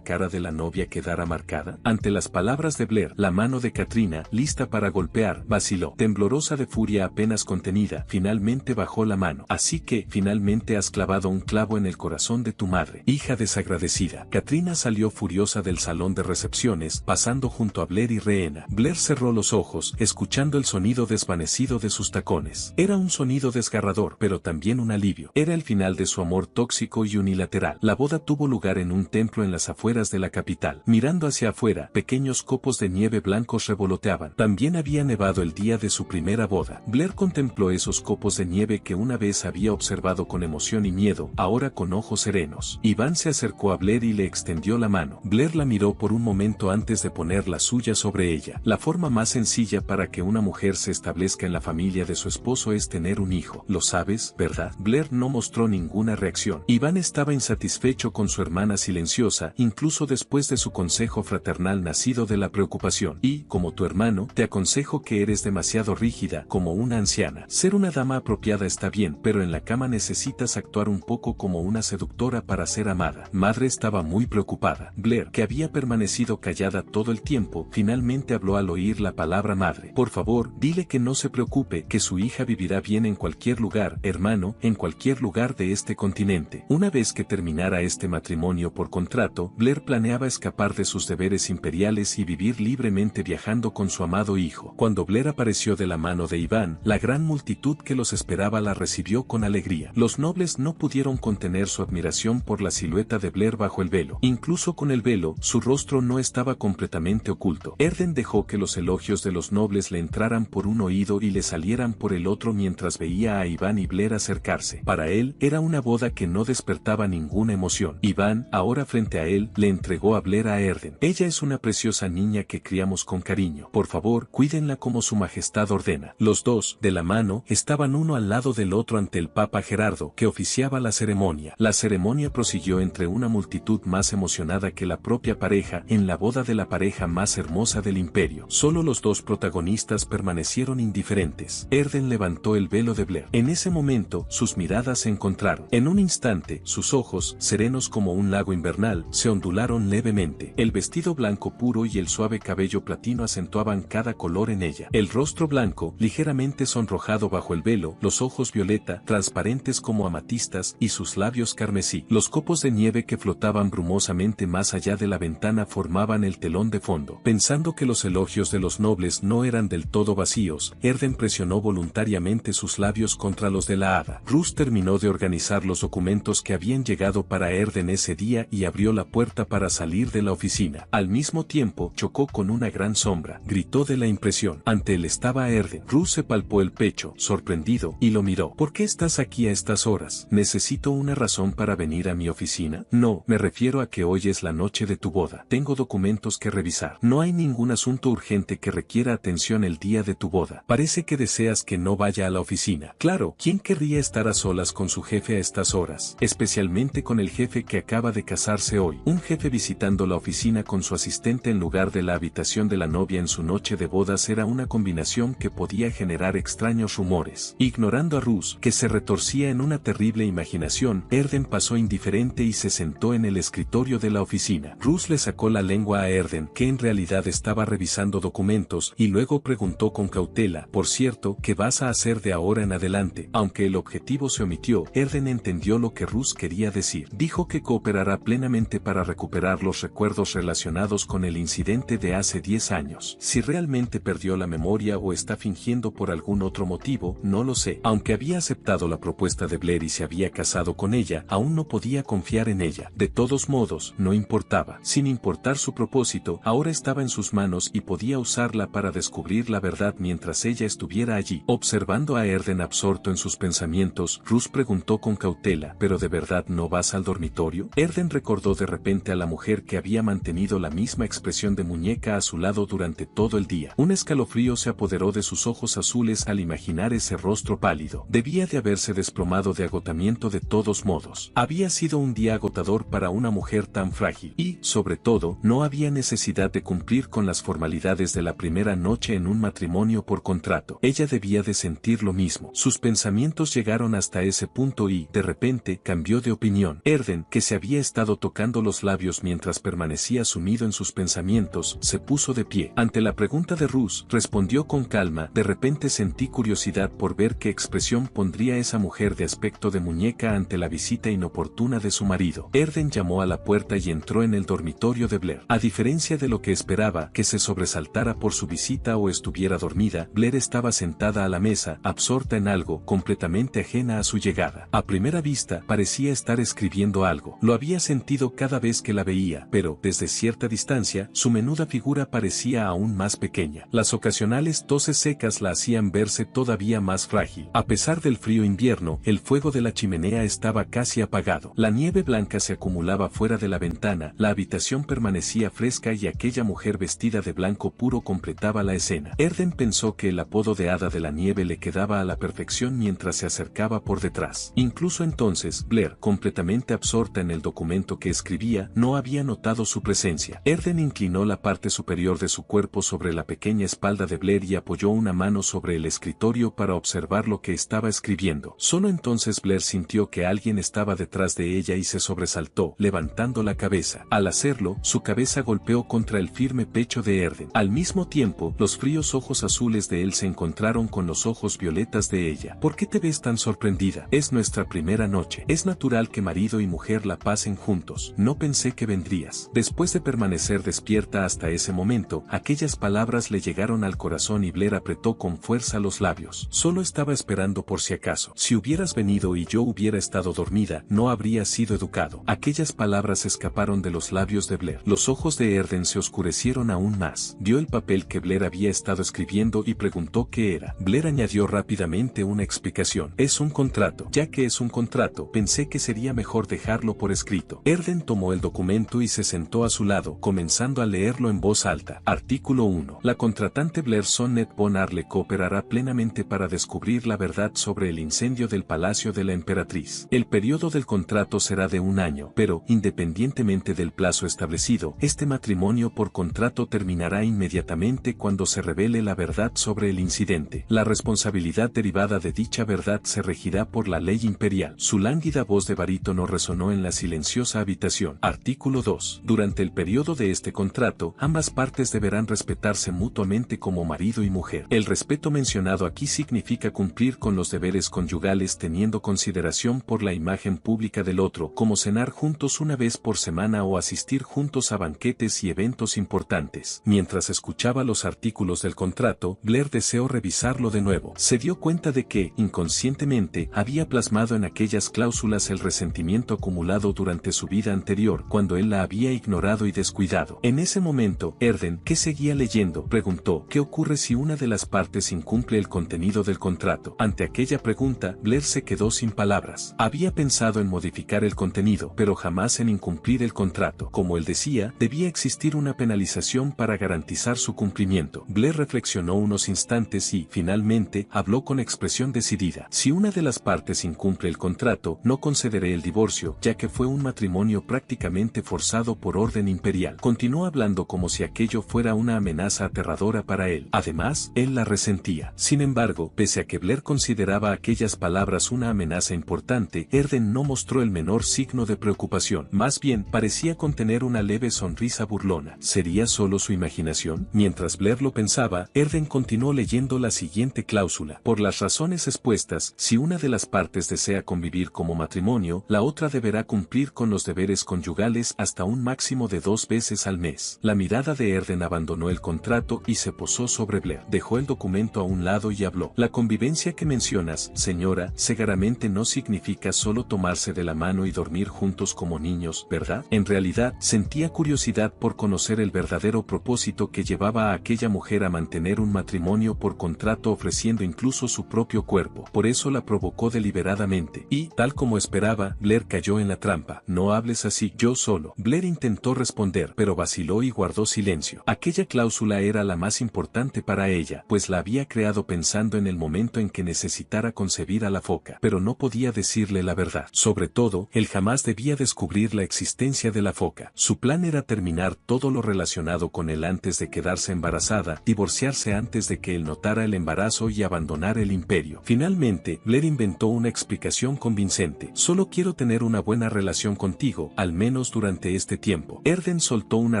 cara de la novia quedara marcada? Ante las palabras de Blair, la mano de Katrina, lista para golpear, vaciló. Temblorosa de furia apenas contenida, finalmente bajó la mano. Así que, finalmente has clavado un clavo en el corazón de tu madre, hija desagradecida. Katrina salió furiosa del salón de recepciones, pasando junto a Blair y Rehena. Blair cerró los ojos, escuchando el sonido desvanecido de sus tacones. Era un sonido desgarrador, pero también un alivio. Era el final de su amor tóxico y unilateral. La boda tuvo lugar en un templo en las afueras de la capital. Mirando hacia afuera, pequeños copos de nieve blancos revoloteaban. También había nevado el día de su primera boda. Blair contempló esos copos de nieve que una vez había observado con emoción y miedo, ahora con ojos serenos. Iván se acercó a Blair y le extendió la mano. Blair la miró por un momento antes de poner la suya sobre ella. La forma más sencilla para que una mujer se establezca en la familia de su esposo es tener un hijo. Lo sabes, ¿verdad? Blair no mostró ninguna reacción. Iván estaba insatisfecho con su hermana silenciosa, incluso después de su consejo fraternal nacido de la preocupación. Y, como tu hermano, te aconsejo que eres demasiado rígida, como una anciana. Ser una dama apropiada está bien, pero en la cama necesitas actuar un poco como una seductora para ser amada. Madre estaba muy preocupada. Blair, que había permanecido callada todo el tiempo, finalmente habló al oír la palabra madre. Por favor, dile que no se preocupe, que su hija vivirá bien en cualquier lugar, hermano, en cualquier lugar de este continente. Una vez que terminara este matrimonio por contrato, Blair planeaba escapar de sus deberes imperiales y vivir libremente viajando con su amado hijo. Cuando Blair apareció de la mano de Iván, la gran multitud que los esperaba la recibió con alegría. Los nobles no pudieron contener su admiración por la silueta de Blair bajo el velo. Incluso con el velo, su rostro no estaba completamente oculto. Erden dejó que los elogios de los nobles le entraran por un oído y le salieran por el otro mientras veía a Iván y Blair acercarse. Para él, era una boda que no despertaba ninguna emoción. Iván, ahora frente a él, le entregó a Blair a Erden. Ella es una preciosa niña que criamos con cariño. Por favor, cuídenla como su majestad ordena. Los dos, de la mano, estaban uno al lado del otro ante el Papa Gerardo, que oficiaba la ceremonia. La ceremonia prosiguió entre una multitud más emocionada que la propia pareja, en la boda de la pareja más hermosa del imperio. Solo los dos protagonistas permanecieron indiferentes. Erden levantó el velo de Blair. En ese momento, sus miradas se encontraron. En un instante, sus ojos, serenos como un lago invernal, se ondularon levemente. El vestido blanco puro y el suave cabello platino acentuaban cada color en ella. El rostro blanco, ligeramente sonrojado bajo el velo, los ojos violeta, transparentes como amatistas, y sus labios carmesí. Los copos de nieve que flotaban brumosamente más allá de la ventana formaban el telón de fondo. Pensando que los elogios de los nobles no eran del todo vacíos, Erden presionó voluntariamente sus labios contra los de la hada. Rus terminó de organizar los documentos que habían llegado para Erden ese día y abrió la puerta para salir de la oficina. Al mismo tiempo, chocó con una gran sombra. Gritó de la impresión. Ante él estaba Erden. Rus se palpó el pecho, sorprendido, y lo miró. ¿Por qué estás aquí a estas horas? ¿Necesito una razón para venir a mi oficina? No, me refiero a que hoy es la noche de tu boda. Tengo documentos que revisar. No hay ningún asunto urgente que requiera atención el día de tu boda. Parece que deseas que no vaya a la oficina. Claro, ¿quién querría estar a solas con su jefe a estas horas? Especialmente con el jefe que acaba de casarse hoy. Un jefe visitando la oficina con su asistente en lugar de la habitación de la novia en su noche de bodas era una combinación que podía generar extraños rumores. Ignorando a Rus, que se retorcía en una terrible imaginación, Erden pasó indiferente y se sentó en el escritorio de la oficina. Rus le sacó la lengua a Erden, que en realidad estaba revisando documentos, y luego preguntó con cautela, por cierto, ¿qué vas a hacer de ahora en adelante? Aunque el objetivo se omitió, Erden entendió lo que Rus quería decir. Dijo que cooperará plenamente para recuperar los recuerdos relacionados con el incidente de hace 10 años. Si realmente perdió la memoria o está fingiendo por algún otro motivo, no lo sé. Aunque había aceptado la propuesta de Blair y se había casado con ella, aún no podía confiar en ella. De todos modos, no importaba. Sin importar su propósito, ahora estaba en sus manos y podía usarla para descubrir la verdad mientras ella estuviera allí. Observando a Erden absorto en sus pensamientos, Rus preguntó con cautela, ¿pero de verdad no vas al dormitorio? Erden recordó de repente a la mujer que había mantenido la misma expresión de muñeca a su lado durante todo el día. Un escalofrío se apoderó de sus ojos azules al imaginar ese rostro pálido. Debía de haberse desplomado de agotamiento de todos modos. Había sido un día agotador para una mujer tan frágil y, sobre todo, no había necesidad de cumplir con las formalidades de la primera noche en un matrimonio por contrato. Ella debía de sentir lo mismo. Sus pensamientos llegaron hasta ese punto y, de repente, cambió de opinión. Erden, que se había estado tocando los labios mientras permanecía sumido en sus pensamientos, se puso de pie. Ante la pregunta de Rus, respondió con calma: de repente sentí curiosidad por ver qué expresión pondría esa mujer de aspecto de muñeca ante la visita inoportuna de su marido. Erden llamó a la puerta y entró en el dormitorio de Blair. A diferencia de lo que esperaba, que se sobresaltara por su visita o estuviera dormida, Blair estaba sentada a la mesa, absorta en algo, completamente ajena a su llegada. A primera vista, parecía estar escribiendo algo. Lo había sentido cada vez que la veía, pero, desde cierta distancia, su menuda figura parecía aún más pequeña. Las ocasionales toses secas la hacían verse todavía más frágil. A pesar del frío invierno, el fuego de la chimenea estaba casi apagado. La nieve blanca se acumulaba fuera de la ventana, la habitación permanecía fresca y aquella mujer vestida de blanco puro completaba la escena. Erden pensó que el apodo de Hada de la Nieve le quedaba a la perfección mientras se acercaba por detrás. Incluso entonces, Blair, completamente absorta en el documento que escribía, no había notado su presencia. Erden inclinó la parte superior de su cuerpo sobre la pequeña espalda de Blair y apoyó una mano sobre el escritorio para observar lo que estaba escribiendo. Solo entonces Blair sintió que alguien estaba detrás de ella y se sobresaltó, levantando la cabeza. Al hacerlo, su cabeza golpeó contra el firme pecho de Erden. Al mismo tiempo, los fríos ojos azules de él se encontraron con los ojos violetas de ella. ¿Por qué te ves tan sorprendida? Es nuestra primera noche. Es natural que marido y mujer la pasen juntos. No pensé que vendrías. Después de permanecer despierta hasta ese momento, aquellas palabras le llegaron al corazón y Blair apretó con fuerza los labios. Solo estaba esperando por si acaso. Si hubieras venido y yo hubiera estado dormida, no habría sido educado. Aquellas palabras escaparon de los labios de Blair. Los ojos de Erden se oscurecieron aún más. Vio el papel que Blair había estado escribiendo y preguntó qué era. Blair añadió rápidamente una explicación. Es un contrato. Ya que es un contrato, pensé que sería mejor dejarlo por escrito. Erden tomó el documento y se sentó a su lado, comenzando a leerlo en voz alta. Artículo 1. La contratante Blair Sonnet von Arle cooperará plenamente para descubrir la verdad sobre el incendio del Palacio de la Emperatriz. El periodo del contrato será de 1 año, pero, independientemente del plazo establecido, este matrimonio por contrato terminará inmediatamente cuando se revele la verdad sobre el incidente. La responsabilidad derivada de dicha verdad se regirá por la ley imperial. Su lánguida voz de barítono resonó en la silenciosa habitación. Artículo 2. Durante el periodo de este contrato, ambas partes deberán respetarse mutuamente como marido y mujer. El respeto mencionado aquí significa cumplir con los deberes conyugales teniendo consideración por la imagen pública del otro, como cenar juntos una vez por semana o asistir juntos a banquetes y eventos importantes. Mientras escuchaba los artículos del contrato, Blair deseó revisarlo de nuevo. Se dio cuenta de que, inconscientemente, había plasmado en aquellas cláusulas el resentimiento acumulado durante su vida anterior, cuando él la había ignorado y descuidado. En ese momento, Erden, que seguía leyendo, preguntó: ¿qué ocurre si una de las partes incumple el contenido del contrato? Ante aquella pregunta, Blair se quedó sin palabras. Había pensado en modificar el contenido, pero jamás en incumplir el contrato. Como él decía, debía existir una penalización para garantizar su cumplimiento. Blair reflexionó unos instantes y, finalmente, habló con expresión decidida. Si una de las partes incumple el contrato, no concederé el divorcio, ya que fue un matrimonio prácticamente forzado por orden imperial. Continuó hablando como si aquello fuera una amenaza aterradora para él. Además, él la resentía. Sin embargo, pese a que Blair consideraba aquellas palabras una amenaza importante, Erden no mostró el menor signo de preocupación. Más bien, parecía contener una leve sonrisa burlona. ¿Sería solo su imaginación? Mientras Blair lo pensaba, Erden continuó leyendo la siguiente cláusula. Por las razones expuestas, si una de las partes desea convivir como matrimonio, la otra deberá cumplir con los deberes conyugales hasta un máximo de 2 veces al mes. La mirada de Erden abandonó el contrato y se posó sobre Blair. Dejó el documento a un lado y habló. La convivencia que mencionas, señora, seguramente no significa solo tomarse de la mano y dormir juntos como niños, ¿verdad? En realidad, sentía curiosidad por conocer el verdadero propósito que llevaba a aquella mujer a mantener un matrimonio por contrato ofreciendo incluso su propio cuerpo. Por eso la provocó deliberadamente. Y, tal como esperaba, Blair cayó en la trampa. No hables así, yo solo. Blair intentó responder, pero vaciló y guardó silencio. Aquella cláusula era la más importante para ella, pues la había creado pensando en el momento en que necesitara concebir a la foca, pero no podía decirle la verdad. Sobre todo, él jamás debía descubrir la existencia de la foca. Su plan era terminar todo lo relacionado con él antes de quedarse embarazada, divorciarse antes de que él notara el embarazo y abandonar el imperio. Finalmente, Blair inventó una explicación convincente. Solo quiero tener una buena relación contigo, al menos durante este tiempo. Erden soltó una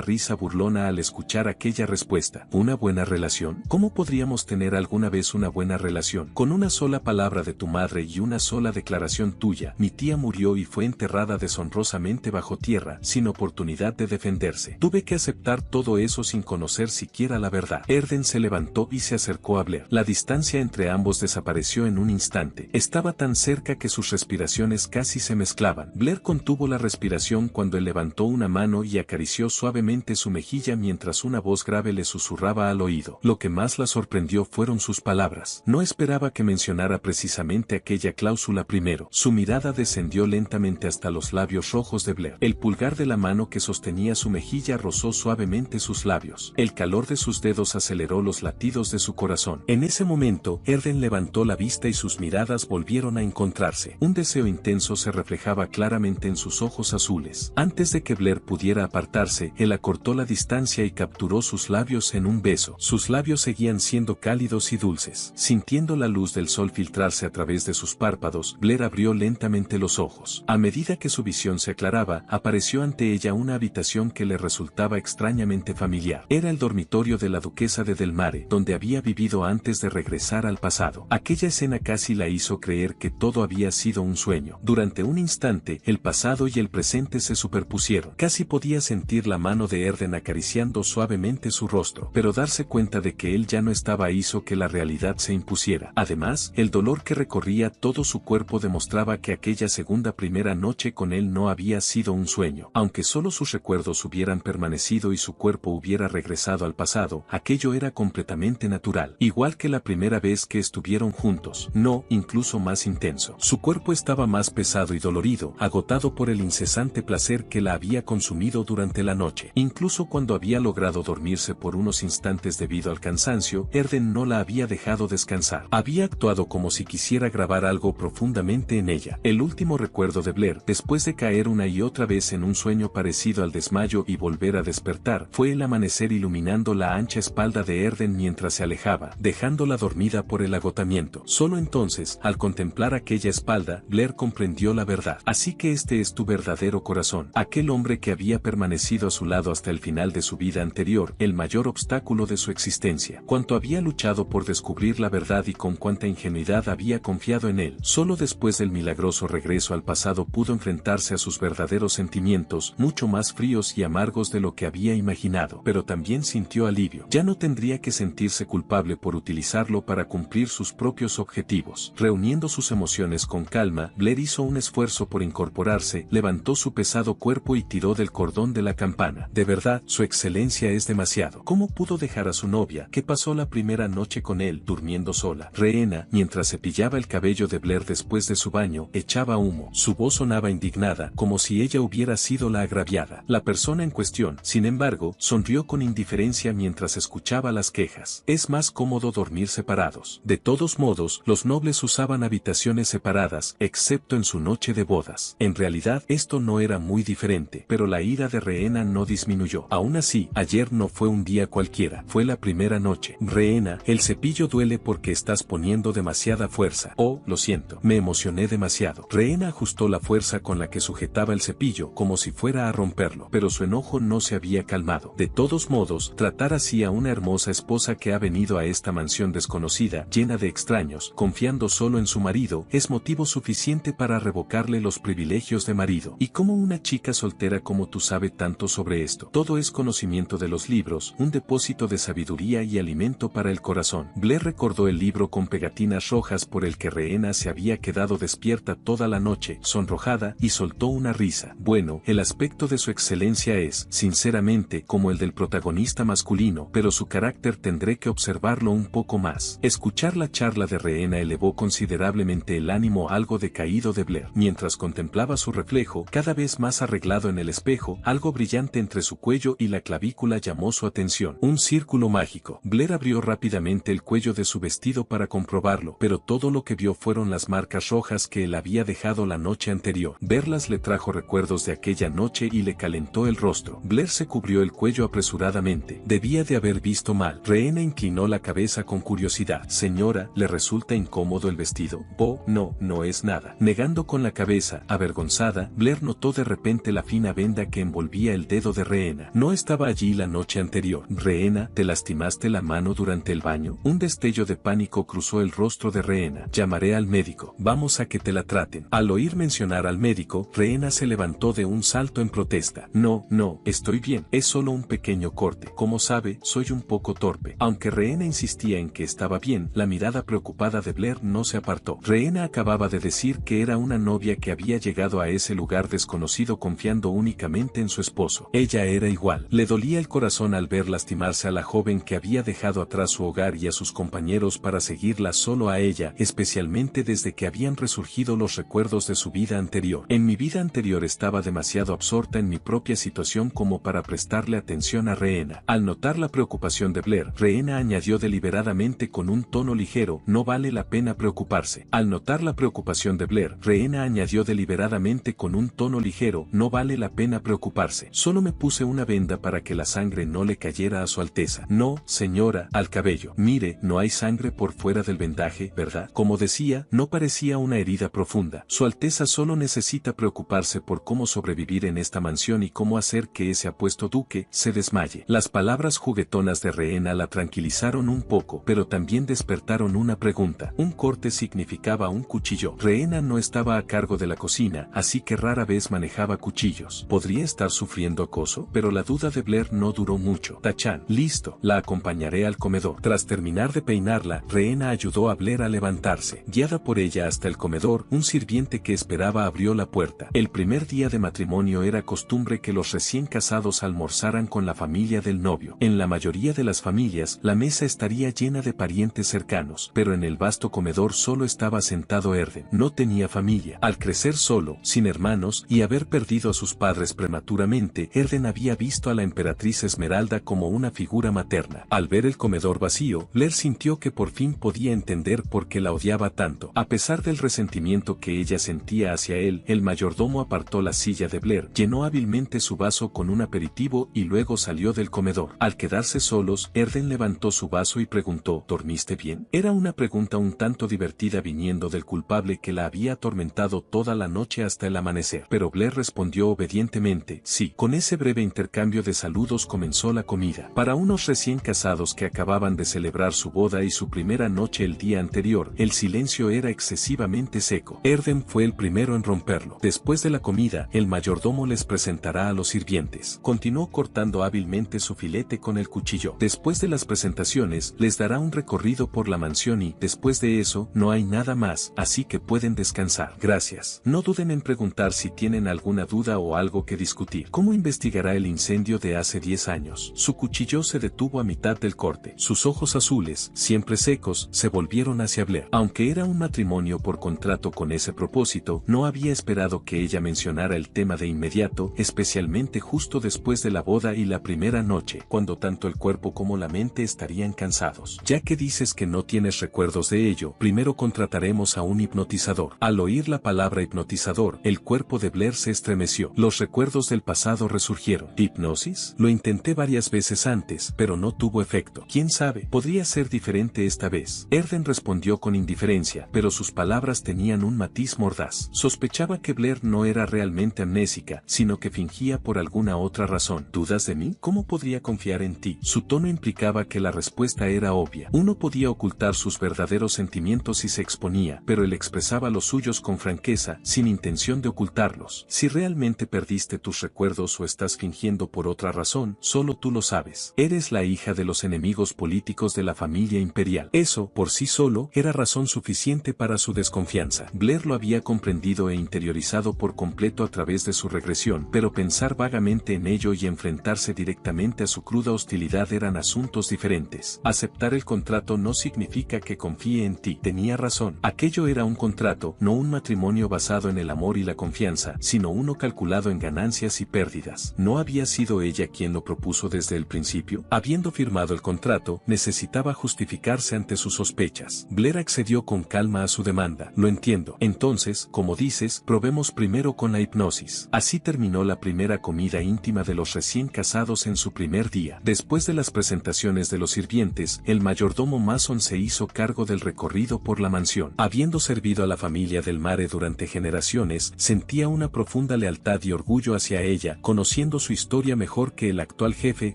risa burlona al escuchar aquella respuesta. ¿Una buena relación? ¿Cómo podríamos tener alguna vez una buena relación? Con una sola palabra de tu madre y una sola declaración tuya, mi tía murió y fue enterrada deshonrosamente bajo tierra, sin oportunidad de defenderse. Tuve que aceptar todo eso sin conocer siquiera la verdad. Erden se levantó y se acercó a Blair. La distancia entre ambos desapareció en un instante. Estaba tan cerca que sus respiraciones casi se mezclaban. Blair contuvo la respiración cuando él levantó una mano y acarició suavemente su mejilla mientras una voz grave le susurraba al oído. Lo que más la sorprendió fueron sus palabras. No esperaba que mencionara precisamente aquella cláusula primero. Su mirada descendió lentamente hasta los labios rojos de Blair. El pulgar de la mano que sostenía su mejilla rozó suavemente sus labios. El calor de sus dedos aceleró los latidos de su corazón. En ese momento, Erden levantó la vista y sus miradas volvieron a encontrarse. Un deseo intenso se reflejaba claramente en sus ojos azules. Antes de que Blair pudiera apartarse, él acortó la distancia y capturó sus labios en un beso. Sus labios seguían siendo cálidos y dulces. Sintiendo la luz del sol filtrarse a través de sus párpados, Blair abrió lentamente los ojos. A medida que su visión se aclaraba, apareció ante ella una habitación que le resultaba extrañamente familiar. Era el dormitorio de la duquesa de Del Mare, donde había vivido antes de regresar al pasado. Aquella escena casi la hizo creer que todo había sido un sueño. Durante un instante, el pasado y el presente se superpusieron. Casi podía sentir la mano de Erden acariciando suavemente su rostro, pero darse cuenta de que él ya no estaba hizo que la realidad se impusiera. Además, el dolor que recorría todo su cuerpo demostraba que aquella primera noche con él no había sido un sueño. Aunque solo sus recuerdos hubieran permanecido y su cuerpo hubiera regresado al pasado, aquello era completamente natural. Igual que la primera vez que estuvieron juntos. No, incluso más intenso. Su cuerpo estaba más pesado y dolorido, agotado por el incesante placer que la había consumido durante la noche. Incluso cuando había logrado dormirse por unos instantes debido al cansancio, Erden no la había dejado descansar. Había actuado como si quisiera grabar algo profundamente en ella. El último recuerdo de Blair, después de caer una y otra vez en un sueño parecido al desmayo y volver a despertar, fue el amanecer iluminando la ancha espalda de Erden mientras se alejaba, dejándola dormida por el agotamiento. Solo entonces, al contemplar aquella espalda, Blair comprendió la verdad. Así que este es tu verdadero corazón. Aquel hombre que había permanecido a su lado hasta el final de su vida anterior, el mayor obstáculo de su existencia. Cuánto había luchado por descubrir la verdad y con cuánta ingenuidad había confiado en él. Solo después del milagroso regreso al pasado pudo enfrentarse a sus verdaderos sentimientos, mucho más fríos y amargos de lo que había imaginado. Pero también sintió alivio. Ya no tendría que sentirse culpable por utilizarlo para cumplir sus propios objetivos. Reuniendo sus emociones con calma, Blair hizo un esfuerzo por incorporarse, levantó su pesado cuerpo y tiró del cordón de la campana. De verdad, su excelencia es demasiado. ¿Cómo pudo dejar a su novia, que pasó la primera noche con él, durmiendo sola? Rehena, mientras cepillaba el cabello de Blair después de su baño, echaba humo. Su voz sonaba indignada, como si ella hubiera sido la agraviada. La persona en cuestión, sin embargo, sonrió con indiferencia mientras escuchaba las quejas. Es más cómodo dormir separados. De todos modos, los nobles usaban habitaciones separadas, excepto en su noche de bodas. En realidad, esto no era muy diferente, pero la ira de Rehena no disminuyó. Aún así, ayer no fue un día cualquiera, fue la primera noche. Rehena, el cepillo duele porque estás poniendo demasiada fuerza. Oh, lo siento, me emocioné demasiado. Rehena ajustó la fuerza con la que sujetaba el cepillo como si fuera a romperlo, pero su enojo no se había calmado. De todos modos, tratar así a una hermosa esposa que ha venido a esta mansión desconocida, llena de extraños, confiando solo en su marido, es motivo suficiente para revocarle los privilegios de marido. ¿Y cómo una chica soltera como tú sabe tanto sobre esto? Todo es conocimiento de los libros, un depósito de sabiduría y alimento para el corazón. Blair recordó el libro con pegatinas rojas por el que Rehena se había quedado despierta toda la noche, sonrojada, y soltó una risa. Bueno, el aspecto de su excelencia es, sinceramente, como el del protagonista masculino, pero su carácter tendré que observarlo un poco más. Escuchar la charla de Rehena elevó considerablemente el ánimo algo decaído de Blair. Mientras contemplaba su reflejo, cada vez más arreglado en el espejo, espejo, algo brillante entre su cuello y la clavícula llamó su atención. Un círculo mágico. Blair abrió rápidamente el cuello de su vestido para comprobarlo, pero todo lo que vio fueron las marcas rojas que él había dejado la noche anterior. Verlas le trajo recuerdos de aquella noche y le calentó el rostro. Blair se cubrió el cuello apresuradamente. Debía de haber visto mal. Rehena inclinó la cabeza con curiosidad. Señora, ¿le resulta incómodo el vestido? Oh, no, no es nada. Negando con la cabeza, avergonzada, Blair notó de repente la fina venda que envolvía el dedo de Rehena. No estaba allí la noche anterior. Rehena, ¿te lastimaste la mano durante el baño? Un destello de pánico cruzó el rostro de Rehena. Llamaré al médico. Vamos a que te la traten. Al oír mencionar al médico, Rehena se levantó de un salto en protesta. No, no, estoy bien. Es solo un pequeño corte. Como sabe, soy un poco torpe. Aunque Rehena insistía en que estaba bien, la mirada preocupada de Blair no se apartó. Rehena acababa de decir que era una novia que había llegado a ese lugar desconocido confiando únicamente en su esposo. Ella era igual. Le dolía el corazón al ver lastimarse a la joven que había dejado atrás su hogar y a sus compañeros para seguirla solo a ella, especialmente desde que habían resurgido los recuerdos de su vida anterior. En mi vida anterior estaba demasiado absorta en mi propia situación como para prestarle atención a Rehena. Al notar la preocupación de Blair, Rehena añadió deliberadamente con un tono ligero, no vale la pena preocuparse. Al notar la preocupación de Blair, Rehena añadió deliberadamente con un tono ligero, no vale la pena preocuparse. Solo me puse una venda para que la sangre no le cayera a su alteza. No, señora, al cabello. Mire, no hay sangre por fuera del vendaje, ¿verdad? Como decía, no parecía una herida profunda. Su alteza solo necesita preocuparse por cómo sobrevivir en esta mansión y cómo hacer que ese apuesto duque se desmaye. Las palabras juguetonas de Rehena la tranquilizaron un poco, pero también despertaron una pregunta. Un corte significaba un cuchillo. Rehena no estaba a cargo de la cocina, así que rara vez manejaba cuchillos. ¿Podría estar sufriendo acoso? Pero la duda de Blair no duró mucho. Tachan, listo, la acompañaré al comedor. Tras terminar de peinarla, Rehena ayudó a Blair a levantarse. Guiada por ella hasta el comedor, un sirviente que esperaba abrió la puerta. El primer día de matrimonio era costumbre que los recién casados almorzaran con la familia del novio. En la mayoría de las familias, la mesa estaría llena de parientes cercanos, pero en el vasto comedor solo estaba sentado Erden. No tenía familia. Al crecer solo, sin hermanos, y haber perdido a sus padres prematuramente, Erden había visto a la emperatriz Esmeralda como una figura materna. Al ver el comedor vacío, Blair sintió que por fin podía entender por qué la odiaba tanto. A pesar del resentimiento que ella sentía hacia él, el mayordomo apartó la silla de Blair, llenó hábilmente su vaso con un aperitivo y luego salió del comedor. Al quedarse solos, Erden levantó su vaso y preguntó, ¿dormiste bien? Era una pregunta un tanto divertida viniendo del culpable que la había atormentado toda la noche hasta el amanecer. Pero Blair respondió obedientemente, sí. Con ese breve intercambio de saludos comenzó la comida. Para unos recién casados que acababan de celebrar su boda y su primera noche el día anterior, el silencio era excesivamente seco. Erden fue el primero en romperlo. Después de la comida, el mayordomo les presentará a los sirvientes. Continuó cortando hábilmente su filete con el cuchillo. Después de las presentaciones, les dará un recorrido por la mansión y, después de eso, no hay nada más, así que pueden descansar. Gracias. No duden en preguntar si tienen alguna duda o algo que discutir. ¿Cómo investigará el incendio de hace 10 años? Su cuchillo se detuvo a mitad del corte. Sus ojos azules, siempre secos, se volvieron hacia Blair. Aunque era un matrimonio por contrato con ese propósito, no había esperado que ella mencionara el tema de inmediato, especialmente justo después de la boda y la primera noche, cuando tanto el cuerpo como la mente estarían cansados. Ya que dices que no tienes recuerdos de ello, primero contrataremos a un hipnotizador. Al oír la palabra hipnotizador, el cuerpo de Blair se estremeció. Los recuerdos del pasado resurgieron. ¿Hipnosis? Lo intenté varias veces antes, pero no tuvo efecto. ¿Quién sabe? Podría ser diferente esta vez. Erden respondió con indiferencia, pero sus palabras tenían un matiz mordaz. Sospechaba que Blair no era realmente amnésica, sino que fingía por alguna otra razón. ¿Dudas de mí? ¿Cómo podría confiar en ti? Su tono implicaba que la respuesta era obvia. Uno podía ocultar sus verdaderos sentimientos si se exponía, pero él expresaba los suyos con franqueza, sin intención de ocultarlos. Si realmente perdiste tus recuerdos o estás fingiendo por otra razón, solo tú lo sabes. Eres la hija de los enemigos políticos de la familia imperial. Eso, por sí solo, era razón suficiente para su desconfianza. Blair lo había comprendido e interiorizado por completo a través de su regresión, pero pensar vagamente en ello y enfrentarse directamente a su cruda hostilidad eran asuntos diferentes. Aceptar el contrato no significa que confíe en ti. Tenía razón. Aquello era un contrato, no un matrimonio basado en el amor y la confianza, sino uno calculado en ganancias y pérdidas. ¿No había sido ella quien lo propuso desde el principio? Habiendo firmado el contrato, necesitaba justificarse ante sus sospechas. Blair accedió con calma a su demanda. Lo entiendo. Entonces, como dices, probemos primero con la hipnosis. Así terminó la primera comida íntima de los recién casados en su primer día. Después de las presentaciones de los sirvientes, el mayordomo Mason se hizo cargo del recorrido por la mansión. Habiendo servido a la familia del Mare durante generaciones, sentía una profunda lealtad y orgullo hacia ella, conociendo su historia mejor que el actual jefe,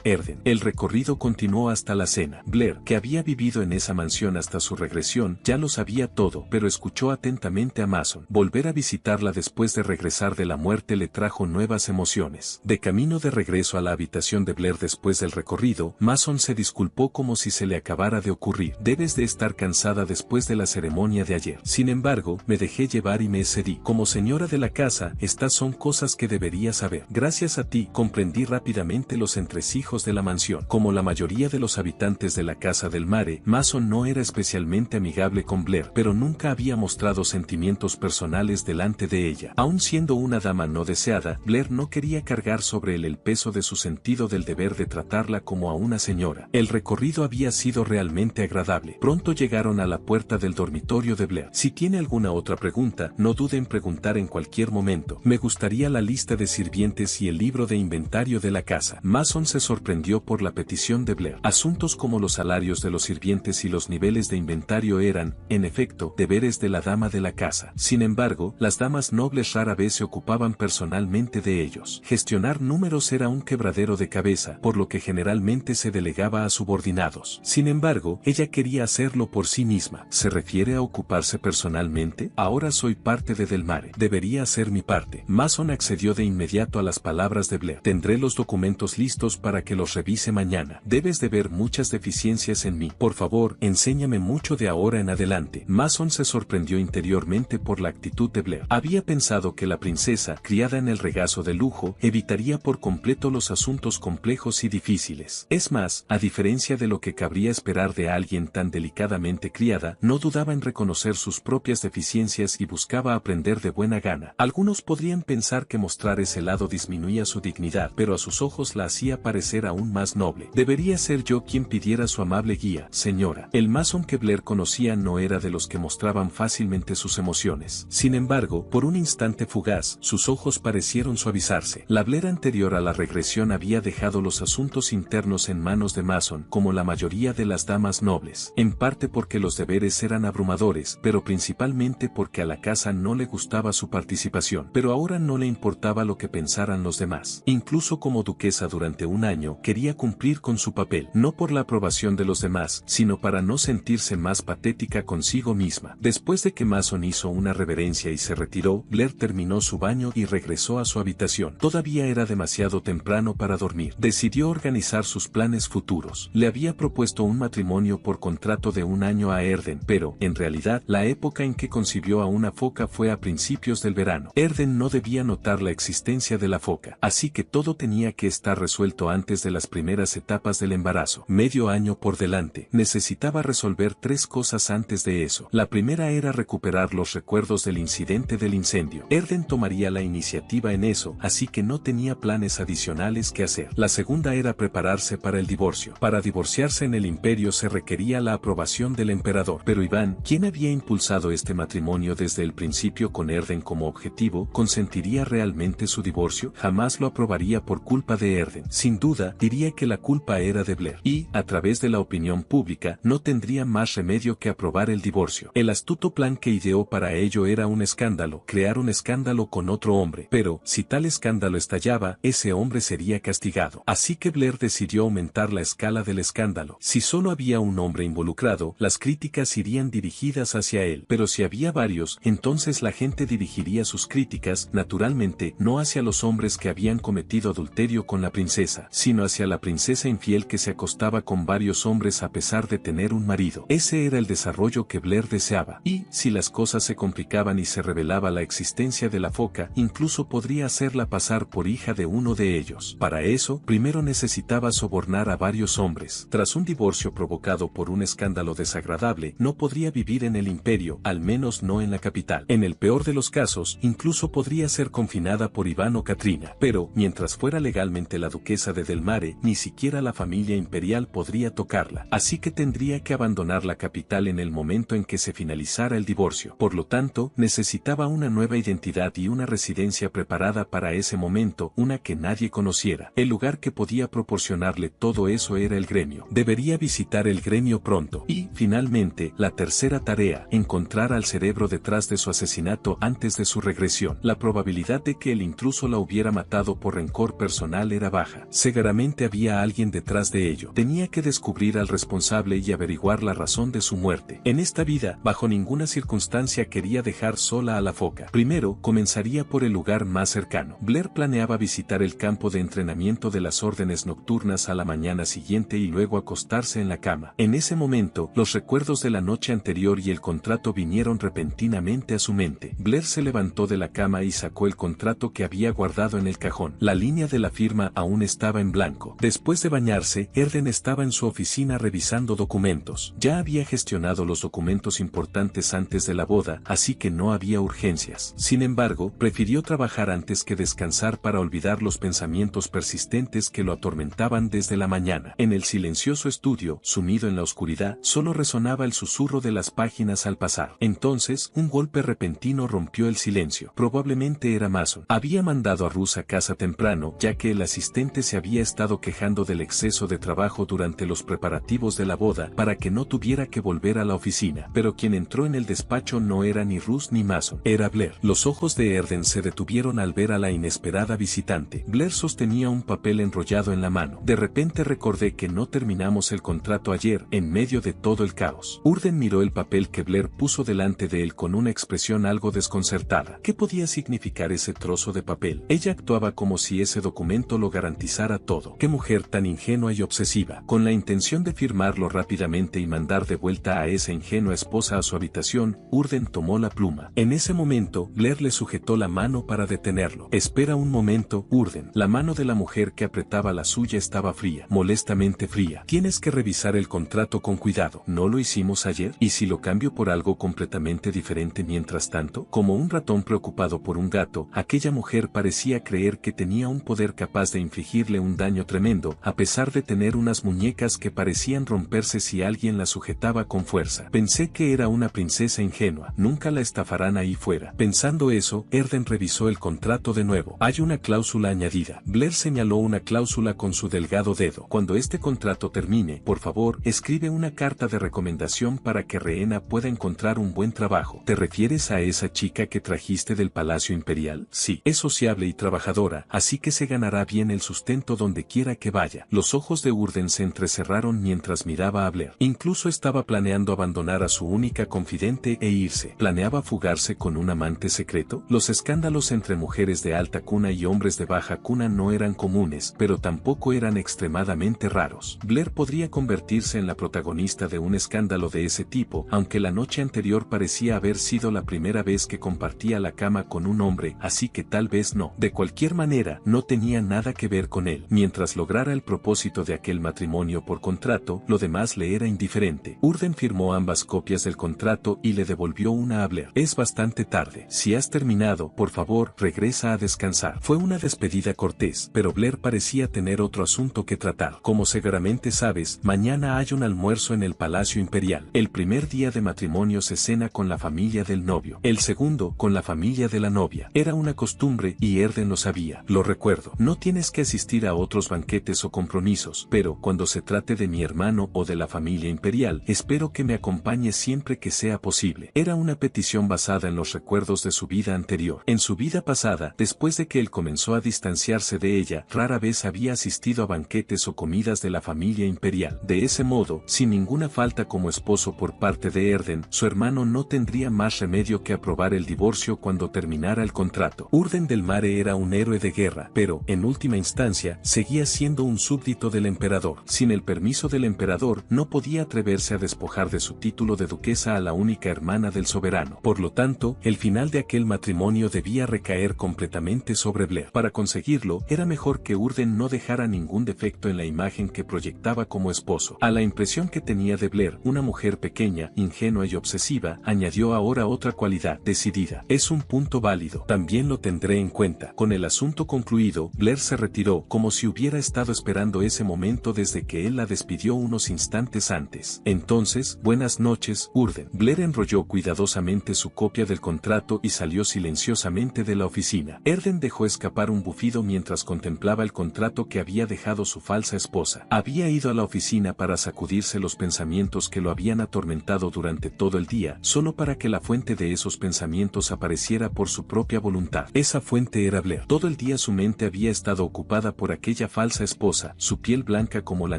Erden. El recorrido continuó hasta la cena. Blair, que había vivido en esa mansión hasta su regresión, ya lo sabía todo, pero escuchó atentamente a Mason. Volver a visitarla después de regresar de la muerte le trajo nuevas emociones. De camino de regreso a la habitación de Blair después del recorrido, Mason se disculpó como si se le acabara de ocurrir. Debes de estar cansada después de la ceremonia de ayer. Sin embargo, me dejé llevar y me excedí. Como señora de la casa, estas son cosas que debería saber. Gracias a ti, comprendí rápidamente los entresijos de la mansión. Como la mayoría de los habitantes de la casa del Mare, Mason no era especialmente amigable con Blair, pero nunca había mostrado sentimientos personales delante de ella. Aun siendo una dama no deseada, Blair no quería cargar sobre él el peso de su sentido del deber de tratarla como a una señora. El recorrido había sido realmente agradable. Pronto llegaron a la puerta del dormitorio de Blair. Si tiene alguna otra pregunta, no dude en preguntar en cualquier momento. Me gustaría la lista de sirvientes y el libro de inventario de la casa. Mason se sorprendió por la petición de Blair. Asuntos como los salarios de los sirvientes y los niveles de inventario eran, en efecto, deberes de la dama de la casa. Sin embargo, las damas nobles rara vez se ocupaban personalmente de ellos. Gestionar números era un quebradero de cabeza, por lo que generalmente se delegaba a subordinados. Sin embargo, ella quería hacerlo por sí misma. ¿Se refiere a ocuparse personalmente? Ahora soy parte de Del Mare. Debería hacer mi parte. Mason accedió de inmediato a las palabras de Blair. Tendré los documentos listos para que los revise mañana. Debes de ver muchas deficiencias en mí. Por favor, enséñame mucho de ahora en adelante. Mason se sorprendió interiormente por la actitud de Blair. Había pensado que la princesa, criada en el regazo de lujo, evitaría por completo los asuntos complejos y difíciles. Es más, a diferencia de lo que cabría esperar de alguien tan delicadamente criada, no dudaba en reconocer sus propias deficiencias y buscaba aprender de buena gana. Algunos podrían pensar que mostrar ese lado disminuía su dignidad, pero a sus ojos la hacía parecer aún más noble. Debería ser yo quien pidiera su amable guía, señora. El Mason que Blair conocía no era de los que mostraban fácilmente sus emociones. Sin embargo, por un instante fugaz, sus ojos parecieron suavizarse. La Blair anterior a la regresión había dejado los asuntos internos en manos de Mason, como la mayoría de las damas nobles, en parte porque los deberes eran abrumadores, pero principalmente porque a la casa no le gustaba su participación. Pero ahora no le importaba lo que pensaran los demás. Incluso como duquesa durante un año, quería cumplir con su papel, no por la aprobación de los demás, sino para no sentirse más patética consigo misma. Después de que Mason hizo una reverencia y se retiró, Blair terminó su baño y regresó a su habitación. Todavía era demasiado temprano para dormir. Decidió organizar sus planes futuros. Le había propuesto un matrimonio por contrato de un año a Erden, pero, en realidad, la época en que concibió a una foca fue a principios del verano. Erden no debía notar la existencia de la foca, así que todo tenía que estar resuelto antes de las primeras etapas del embarazo. Medio año por delante. Necesitaba resolver tres cosas antes de eso. La primera era recuperar los recuerdos del incidente del incendio. Erden tomaría la iniciativa en eso, así que no tenía planes adicionales que hacer. La segunda era prepararse para el divorcio. Para divorciarse en el imperio se requería la aprobación del emperador. Pero Iván, quien había impulsado este matrimonio desde el principio con Erden como objetivo, ¿consentiría realmente su divorcio? Jamás lo aprobaría por culpa de Erden. Sin duda, diría que la culpa era de Blair. Y, a través de la opinión pública, no tendría más remedio que aprobar el divorcio. El astuto plan que ideó para ello era un escándalo, crear un escándalo con otro hombre. Pero, si tal escándalo estallaba, ese hombre sería castigado. Así que Blair decidió aumentar la escala del escándalo. Si solo había un hombre involucrado, las críticas irían dirigidas hacia él. Pero si había varios, entonces la gente dirigiría sus críticas, naturalmente, no hacia los hombres que habían cometido adulterio con la princesa, sino hacia la princesa infiel que se acostaba con varios hombres a pesar de tener un marido. Ese era el desarrollo que Blair deseaba. Y, si las cosas se complicaban y se revelaba la existencia de la foca, incluso podría hacerla pasar por hija de uno de ellos. Para eso, primero necesitaba sobornar a varios hombres. Tras un divorcio provocado por un escándalo desagradable, no podría vivir en el imperio, al menos no en la capital. En el peor de los casos, incluso podría ser confinada por Iván o Katrina. Pero, mientras fuera legalmente la duquesa de Del Mare, ni siquiera la familia imperial podría tocarla. Así que tendría que abandonar la capital en el momento en que se finalizara el divorcio. Por lo tanto, necesitaba una nueva identidad y una residencia preparada para ese momento, una que nadie conociera. El lugar que podía proporcionarle todo eso era el gremio. Debería visitar el gremio pronto. Y, finalmente, la tercera tarea, encontrar al cerebro detrás de su asesinato antes de su regresión. La probabilidad de que el intruso la hubiera matado por rencor personal era baja. Seguramente había alguien detrás de ello. Tenía que descubrir al responsable y averiguar la razón de su muerte. En esta vida, bajo ninguna circunstancia quería dejar sola a la foca. Primero, comenzaría por el lugar más cercano. Blair planeaba visitar el campo de entrenamiento de las órdenes nocturnas a la mañana siguiente y luego acostarse en la cama. En ese momento, los recuerdos de la noche anterior y el contrato vinieron repentinamente a su mente. Blair se levantó de la cama y sacó el contrato que había guardado en el cajón. La línea de la firma aún estaba en blanco. Después de bañarse, Erden estaba en su oficina revisando documentos. Ya había gestionado los documentos importantes antes de la boda, así que no había urgencias. Sin embargo, prefirió trabajar antes que descansar para olvidar los pensamientos persistentes que lo atormentaban desde la mañana. En el silencioso estudio, sumido en la oscuridad, solo resonaba el susurro de las páginas al pasar. Entonces, un golpe repentino rompió el silencio. Probablemente era Mason. Había mandado a Ruth a casa temprano, ya que el asistente se había estado quejando del exceso de trabajo durante los preparativos de la boda para que no tuviera que volver a la oficina. Pero quien entró en el despacho no era ni Ruth ni Mason, era Blair. Los ojos de Erden se detuvieron al ver a la inesperada visitante. Blair sostenía un papel enrollado en la mano. De repente recordé que no terminamos el contrato ayer, en medio de todo el caos. Urden miró el papel que Blair puso delante de él con una expresión algo desconcertada. ¿Qué podía significar ese trozo de papel? Ella actuaba como si ese documento lo garantizara todo. ¡Qué mujer tan ingenua y obsesiva! Con la intención de firmarlo rápidamente y mandar de vuelta a esa ingenua esposa a su habitación, Urden tomó la pluma. En ese momento, Blair le sujetó la mano para detenerlo. Espera un momento, Urden. La mano de la mujer que apretaba la suya estaba fría, molestamente fría. Tienes que revisar el contrato con cuidado. ¿No lo hicimos ayer? ¿Y si lo cambio por algo completamente diferente mientras tanto? Como un ratón preocupado por un gato, aquella mujer parecía creer que tenía un poder capaz de infligirle un daño tremendo, a pesar de tener unas muñecas que parecían romperse si alguien la sujetaba con fuerza. Pensé que era una princesa ingenua. Nunca la estafarán ahí fuera. Pensando eso, Erden revisó el contrato de nuevo. Hay una cláusula añadida. Blair señaló una cláusula con su delgado dedo. Cuando este contrato termine, por favor, escribe una carta de recomendación para que Rehena pueda encontrar un buen trabajo. ¿Te refieres a esa chica que trajiste del Palacio Imperial? Sí. Es sociable y trabajadora, así que se ganará bien el sustento donde quiera que vaya. Los ojos de Urden se entrecerraron mientras miraba a Blair. Incluso estaba planeando abandonar a su única confidente e irse. ¿Planeaba fugarse con un amante secreto? Los escándalos entre mujeres de alta cuna y hombres de baja cuna no eran comunes, pero tampoco eran extremadamente raros. Blair podría convertirse en la protagonista de un escándalo de ese tipo, aunque la noche anterior parecía haber sido la primera vez que compartía la cama con un hombre, así que tal vez no. De cualquier manera, no tenía nada que ver con él. Mientras lograra el propósito de aquel matrimonio por contrato, lo demás le era indiferente. Urden firmó ambas copias del contrato y le devolvió una a Blair. Es bastante tarde. Si has terminado, por favor, regresa a descansar. Fue una despedida cortés, pero Blair parecía tener otro asunto que tratar. Como seguramente sabes, mañana hay un almuerzo en el Palacio Imperial. El primer día de matrimonio se cena con la familia del novio. El segundo, con la familia de la novia. Era una costumbre y Erden lo sabía. Lo recuerdo. No tienes que asistir a otros banquetes o compromisos, pero cuando se trate de mi hermano o de la familia imperial, espero que me acompañes siempre que sea posible. Era una petición basada en los recuerdos de su vida anterior. En su vida pasada, después de que él comenzó a distanciarse de ella, rara vez había asistido a banquetes o comidas de la familia imperial. De ese modo, sin ninguna falta como esposo por parte de Erden, su hermano no tendría más remedio que aprobar el divorcio cuando terminara el contrato. Urden del Mare era un héroe de guerra, pero, en última instancia, seguía siendo un súbdito del emperador. Sin el permiso del emperador, no podía atreverse a despojar de su título de duquesa a la única hermana del soberano. Por lo tanto, el final de aquel matrimonio debía recaer completamente sobre Blair. Para conseguirlo, era mejor que Urden no dejara ningún defecto en la imagen que proyectaba como esposo. A la impresión que tenía de Blair, una mujer pequeña, ingenua y obsesiva, añadió ahora otra cualidad: decidida. Es un punto válido. También lo tendré tendré en cuenta. Con el asunto concluido, Blair se retiró como si hubiera estado esperando ese momento desde que él la despidió unos instantes antes. Entonces, buenas noches, Urden. Blair enrolló cuidadosamente su copia del contrato y salió silenciosamente de la oficina. Erden dejó escapar un bufido mientras contemplaba el contrato que había dejado su falsa esposa. Había ido a la oficina para sacudirse los pensamientos que lo habían atormentado durante todo el día, solo para que la fuente de esos pensamientos apareciera por su propia voluntad. Esa fuente era Blair. Todo el día su mente había estado ocupada por aquella falsa esposa, su piel blanca como la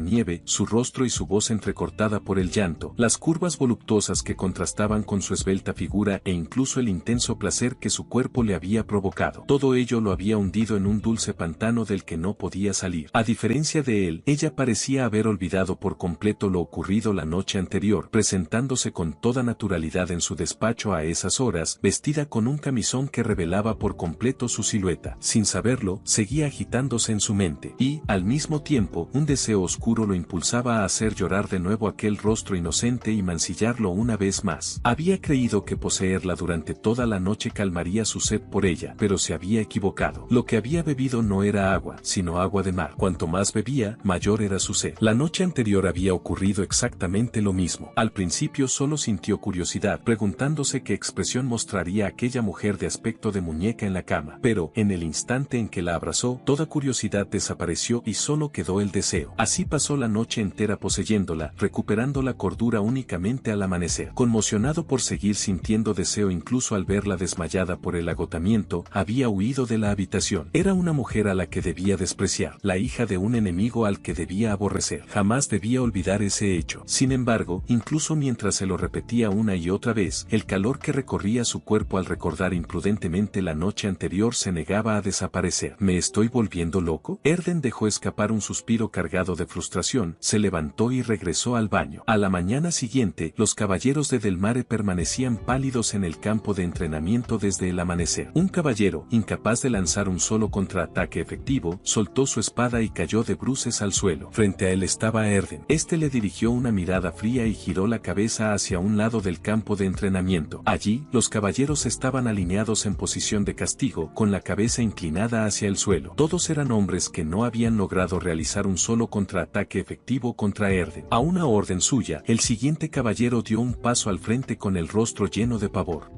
nieve, su rostro y su voz entrecortada por el llanto, las curvas voluptuosas que contrastaban con su esbelta figura e incluso el intenso placer que su cuerpo le había provocado. Todo ello lo había hundido en un dulce pantano del que no podía salir. A diferencia de él, ella parecía haber olvidado por completo lo ocurrido la noche anterior, presentándose con toda naturalidad en su despacho a esas horas, vestida con un camisón que revelaba por completo su silueta. Sin saberlo, seguía agitándose en su mente, y, al mismo tiempo, un deseo oscuro lo impulsaba a hacer llorar de nuevo aquel rostro inocente y mancillarlo una vez más. Había creído que poseerla durante toda la noche calmaría su sed por ella, pero se había equivocado. Lo que había bebido no era agua, sino agua de mar. Cuanto más bebía, mayor era su sed. La noche anterior había ocurrido exactamente lo mismo. Al principio solo sintió curiosidad, preguntándose qué expresión mostraría aquella mujer de aspecto de muñeca en la cama, pero, en el instante en que la abrazó, toda curiosidad desapareció y solo quedó el deseo. Así pasó la noche entera poseyéndola, recuperando la cordura únicamente al amanecer. Conmocionado por seguir sintiendo deseo incluso al verla desmayada por el agotamiento, había huido de la habitación. Era una mujer a la que debía despreciar, la hija de un enemigo al que debía aborrecer. Jamás debía olvidar ese hecho. Sin embargo, incluso mientras se lo repetía una y otra vez, el calor que recorría su cuerpo al recordar imprudentemente la noche anterior se negaba a desaparecer. ¿Me estoy volviendo loco? Erden dejó escapar un suspiro cargado de frustración, se levantó y regresó al baño. A la mañana siguiente, los caballeros de Del Mare permanecían pálidos en el campo de entrenamiento desde el amanecer. Un caballero, incapaz de lanzar un solo contraataque efectivo, soltó su espada y cayó de bruces al suelo. Frente a él estaba Erden. Este le dirigió una mirada fría y giró la cabeza hacia un lado del campo de entrenamiento. Allí, los caballeros estaban alineados en posición de castigo, con la cabeza inclinada hacia el suelo. Todos eran hombres que no habían logrado realizar un solo contraataque efectivo contra Erden. A una orden suya, el siguiente caballero dio un paso al frente con el rostro lleno de pavor.